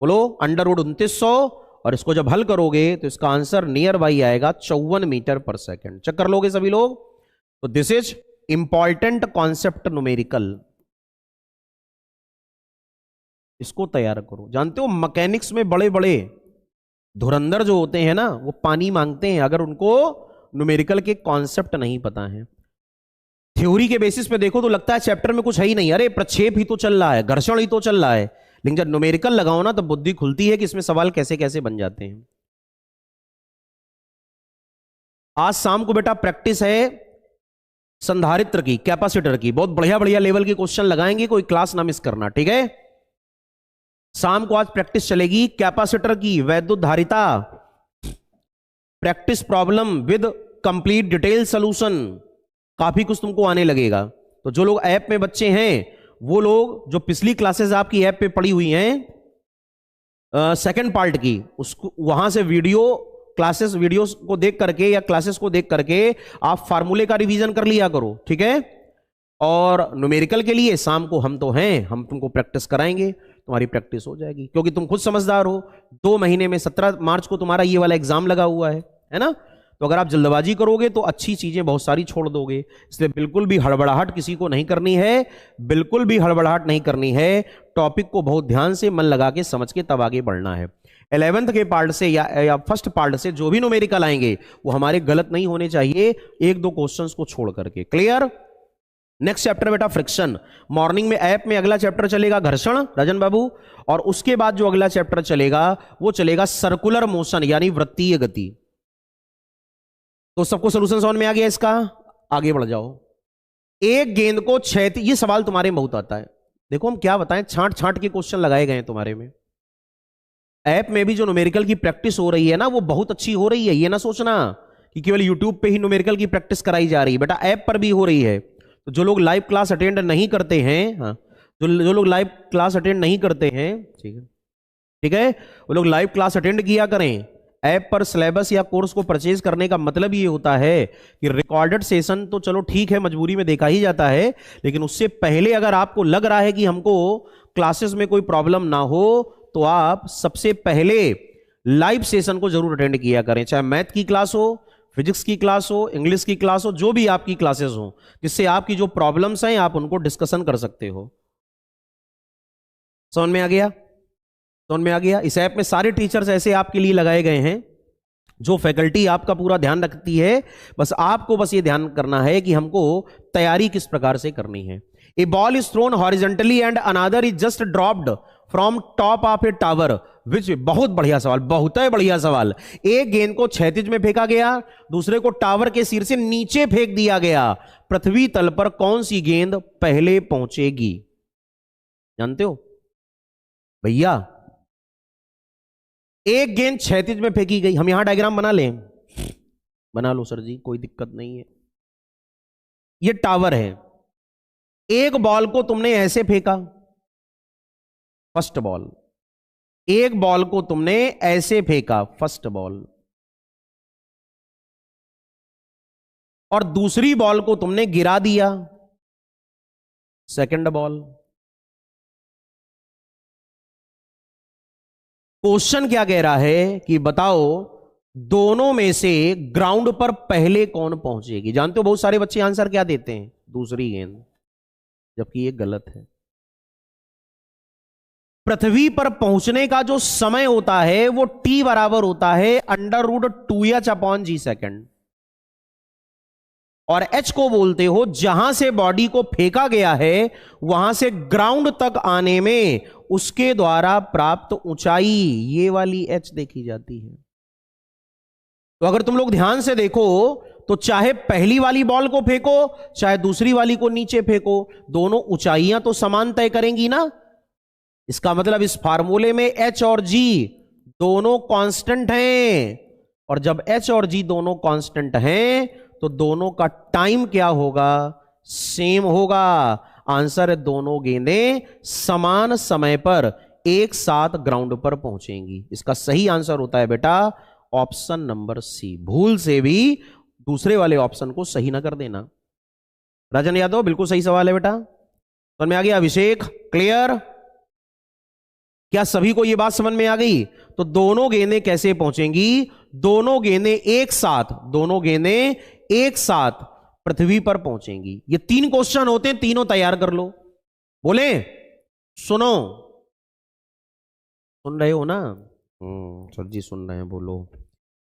बोलो, अंडर रूट 2900, और इसको जब हल करोगे तो इसका आंसर नियर बाई आएगा 54 मीटर पर सेकंड। चेक कर लोगे सभी लोग? तो this is important concept numerical, इसको तैयार करो। जानते हो मैकेनिक्स में बड़े बड़े धुरंधर जो होते हैं ना वो पानी मांगते हैं अगर उनको न्यूमेरिकल के कॉन्सेप्ट नहीं पता है। थ्योरी के बेसिस पे देखो तो लगता है चैप्टर में कुछ है ही नहीं, अरे प्रक्षेप ही तो चल रहा है, घर्षण ही तो चल रहा है, लेकिन जब न्यूमेरिकल लगाओ ना तो बुद्धि खुलती है कि इसमें सवाल कैसे कैसे बन जाते हैं। आज शाम को बेटा प्रैक्टिस है संधारित्र की, कैपेसिटर की, बहुत बढ़िया बढ़िया लेवल के क्वेश्चन लगाएंगे, कोई क्लास ना मिस करना, ठीक है? शाम को आज प्रैक्टिस चलेगी कैपेसिटर की, वैद्युत धारिता, practice problem with complete detail solution, काफी कुछ तुमको आने लगेगा। तो जो लोग ऐप में बच्चे हैं वो लोग जो पिछली क्लासेस आपकी ऐप पे पड़ी हुई हैं सेकंड पार्ट की, उसको वहां से वीडियोस को देख करके या क्लासेस को देख करके आप फार्मूले का रिवीजन कर लिया करो, ठीक है? और न्यूमेरिकल के लिए शाम को हम तो हैं, हम तुमको प्रैक्टिस कराएंगे, तुम्हारी प्रैक्टिस हो जाएगी, क्योंकि तुम खुद समझदार हो। 2 महीने में 17 मार्च को तुम्हारा ये वाला एग्जाम लगा हुआ है ना? तो अगर आप जल्दबाजी करोगे तो अच्छी चीजें बहुत सारी छोड़ दोगे, इसलिए बिल्कुल भी हड़बड़ाहट किसी को नहीं करनी है, बिल्कुल भी हड़बड़ाहट नहीं करनी है। टॉपिक को बहुत ध्यान से मन लगा के समझ के तब आगे बढ़ना है। 11th के पार्ट से या फर्स्ट पार्ट से जो भी न्यूमेरिकल आएंगे वो हमारे गलत नहीं होने चाहिए, 1-2 क्वेश्चंस को छोड़ करके। क्लियर? नेक्स्ट चैप्टर बेटा फ्रिक्शन। मॉर्निंग में ऐप में अगला चैप्टर चलेगा घर्षण, राजन बाबू, और उसके बाद जो अगला चैप्टर चलेगा वो चलेगा सर्कुलर मोशन यानी वृत्तीय गति। तो सबको सोल्यूशन समझ में आ गया इसका? आगे बढ़ जाओ। एक गेंद को ये सवाल तुम्हारे में बहुत आता है, देखो हम क्या बताएं, छांट छांट के क्वेश्चन लगाए गए हैं तुम्हारे में। ऐप में भी जो न्यूमेरिकल की प्रैक्टिस हो रही है ना वो बहुत अच्छी हो रही है, ये ना सोचना कि केवल यूट्यूब पे ही न्यूमेरिकल की प्रैक्टिस कराई जा रही है, बेटा ऐप पर भी हो रही है। तो जो लोग लाइव क्लास अटेंड नहीं करते हैं, हाँ, जो लोग लाइव क्लास अटेंड नहीं करते हैं, ठीक है, वो लोग लाइव क्लास अटेंड किया करें। ऐप पर सिलेबस या कोर्स को परचेज करने का मतलब ये होता है कि रिकॉर्डेड सेशन तो चलो ठीक है मजबूरी में देखा ही जाता है, लेकिन उससे पहले अगर आपको लग रहा है कि हमको क्लासेस में कोई प्रॉब्लम ना हो तो आप सबसे पहले लाइव सेशन को जरूर अटेंड किया करें, चाहे मैथ की क्लास हो, फिजिक्स की क्लास हो, इंग्लिश की क्लास हो, जो भी आपकी क्लासेस हो, जिससे आपकी जो प्रॉब्लम्स हैं आप उनको डिस्कशन कर सकते हो। समझ में आ गया? समझ में आ गया? इस ऐप में सारे टीचर्स ऐसे आपके लिए लगाए गए हैं जो फैकल्टी आपका पूरा ध्यान रखती है। बस आपको बस ये ध्यान करना है कि हमको तैयारी किस प्रकार से करनी है। A ball is thrown horizontally and another is just dropped from top of a tower which, बहुत बढ़िया सवाल, बहुत ही बढ़िया सवाल। एक गेंद को क्षैतिज में फेंका गया, दूसरे को टावर के सिर से नीचे फेंक दिया गया, पृथ्वी तल पर कौन सी गेंद पहले पहुंचेगी? जानते हो भैया? एक गेंद क्षैतिज में फेंकी गई, हम यहां डायग्राम बना लें, बना लो सर जी, कोई दिक्कत नहीं है। ये टावर है, एक बॉल को तुमने ऐसे फेंका, फर्स्ट बॉल, एक बॉल को तुमने ऐसे फेंका, फर्स्ट बॉल, और दूसरी बॉल को तुमने गिरा दिया, सेकंड बॉल। क्वेश्चन क्या कह रहा है कि बताओ दोनों में से ग्राउंड पर पहले कौन पहुंचेगी। जानते हो बहुत सारे बच्चे आंसर क्या देते हैं, दूसरी गेंद, जबकि ये गलत है। पृथ्वी पर पहुंचने का जो समय होता है वो t बराबर होता है √2h/g सेकेंड, और h को बोलते हो जहां से बॉडी को फेंका गया है वहां से ग्राउंड तक आने में उसके द्वारा प्राप्त ऊंचाई, ये वाली h देखी जाती है। तो अगर तुम लोग ध्यान से देखो तो चाहे पहली वाली बॉल को फेंको चाहे दूसरी वाली को नीचे फेंको, दोनों ऊंचाइयां तो समान तय करेंगी ना। इसका मतलब इस फार्मूले में h और g दोनों कांस्टेंट हैं, और जब h और g दोनों कांस्टेंट हैं तो दोनों का टाइम क्या होगा, सेम होगा। आंसर है दोनों गेंदें समान समय पर एक साथ ग्राउंड पर पहुंचेंगी। इसका सही आंसर होता है बेटा ऑप्शन नंबर सी। भूल से भी दूसरे वाले ऑप्शन को सही ना कर देना। राजन यादव बिल्कुल सही सवाल है बेटा। समझ में आ गया? अभिषेक क्लियर? क्या सभी को यह बात समझ में आ गई? तो दोनों गेंदें कैसे पहुंचेंगी, दोनों गेंदें एक साथ पृथ्वी पर पहुंचेंगी। ये 3 क्वेश्चन होते हैं, तीनों तैयार कर लो। बोले सुनो, सुन रहे हो ना? सर जी सुन रहे हैं, बोलो।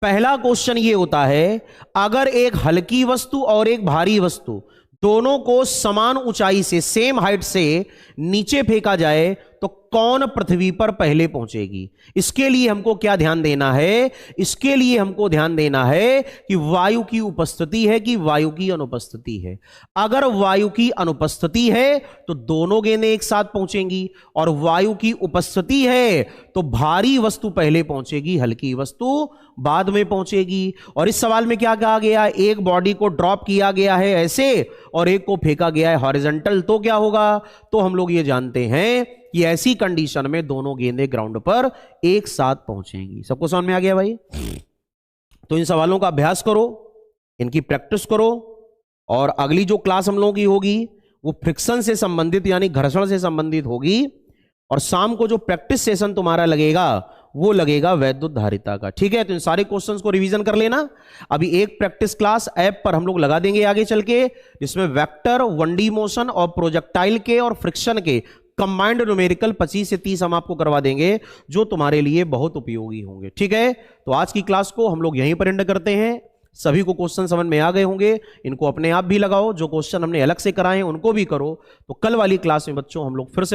पहला क्वेश्चन ये होता है, अगर एक हल्की वस्तु और एक भारी वस्तु दोनों को समान ऊंचाई से, सेम हाइट से नीचे फेंका जाए तो कौन पृथ्वी पर पहले पहुंचेगी। इसके लिए हमको क्या ध्यान देना है, इसके लिए हमको ध्यान देना है कि वायु की उपस्थिति है कि वायु की अनुपस्थिति है। अगर वायु की अनुपस्थिति है तो दोनों गेंदें एक साथ पहुंचेंगी, और वायु की उपस्थिति है तो भारी वस्तु पहले पहुंचेगी, हल्की वस्तु बाद में पहुंचेगी। और इस सवाल में क्या कहा गया, एक बॉडी को ड्रॉप किया गया है ऐसे और एक को फेंका गया है हॉरिजॉन्टल, तो क्या होगा? तो हम लोग ये जानते हैं कि ऐसी कंडीशन में दोनों गेंदें ग्राउंड पर एक साथ पहुंचेंगी। सबको समझ में आ गया भाई? तो इन सवालों का अभ्यास करो, इनकी प्रैक्टिस करो, और अगली जो क्लास हम लोगों की होगी वो फ्रिक्शन से संबंधित यानी घर्षण से संबंधित होगी, और शाम को जो प्रैक्टिस सेशन तुम्हारा लगेगा वो लगेगा वैद्युत धारिता का। ठीक है? तो इन सारे क्वेश्चंस को रिवीजन कर लेना। अभी एक प्रैक्टिस क्लास ऐप पर हम लोग लगा देंगे आगे चल के, जिसमें वेक्टर, 1D मोशन और प्रोजेक्टाइल के और फ्रिक्शन के कंबाइंड न्यूमेरिकल 25 से 30 हम आपको करवा देंगे, जो तुम्हारे लिए बहुत उपयोगी होंगे। ठीक है? तो आज की क्लास को हम लोग यहीं पर एंड करते हैं। सभी को क्वेश्चन समझ में आ गए होंगे, इनको अपने आप भी लगाओ, जो क्वेश्चन हमने अलग से कराए हैं उनको भी करो। तो कल वाली क्लास में बच्चों हम लोग फिर से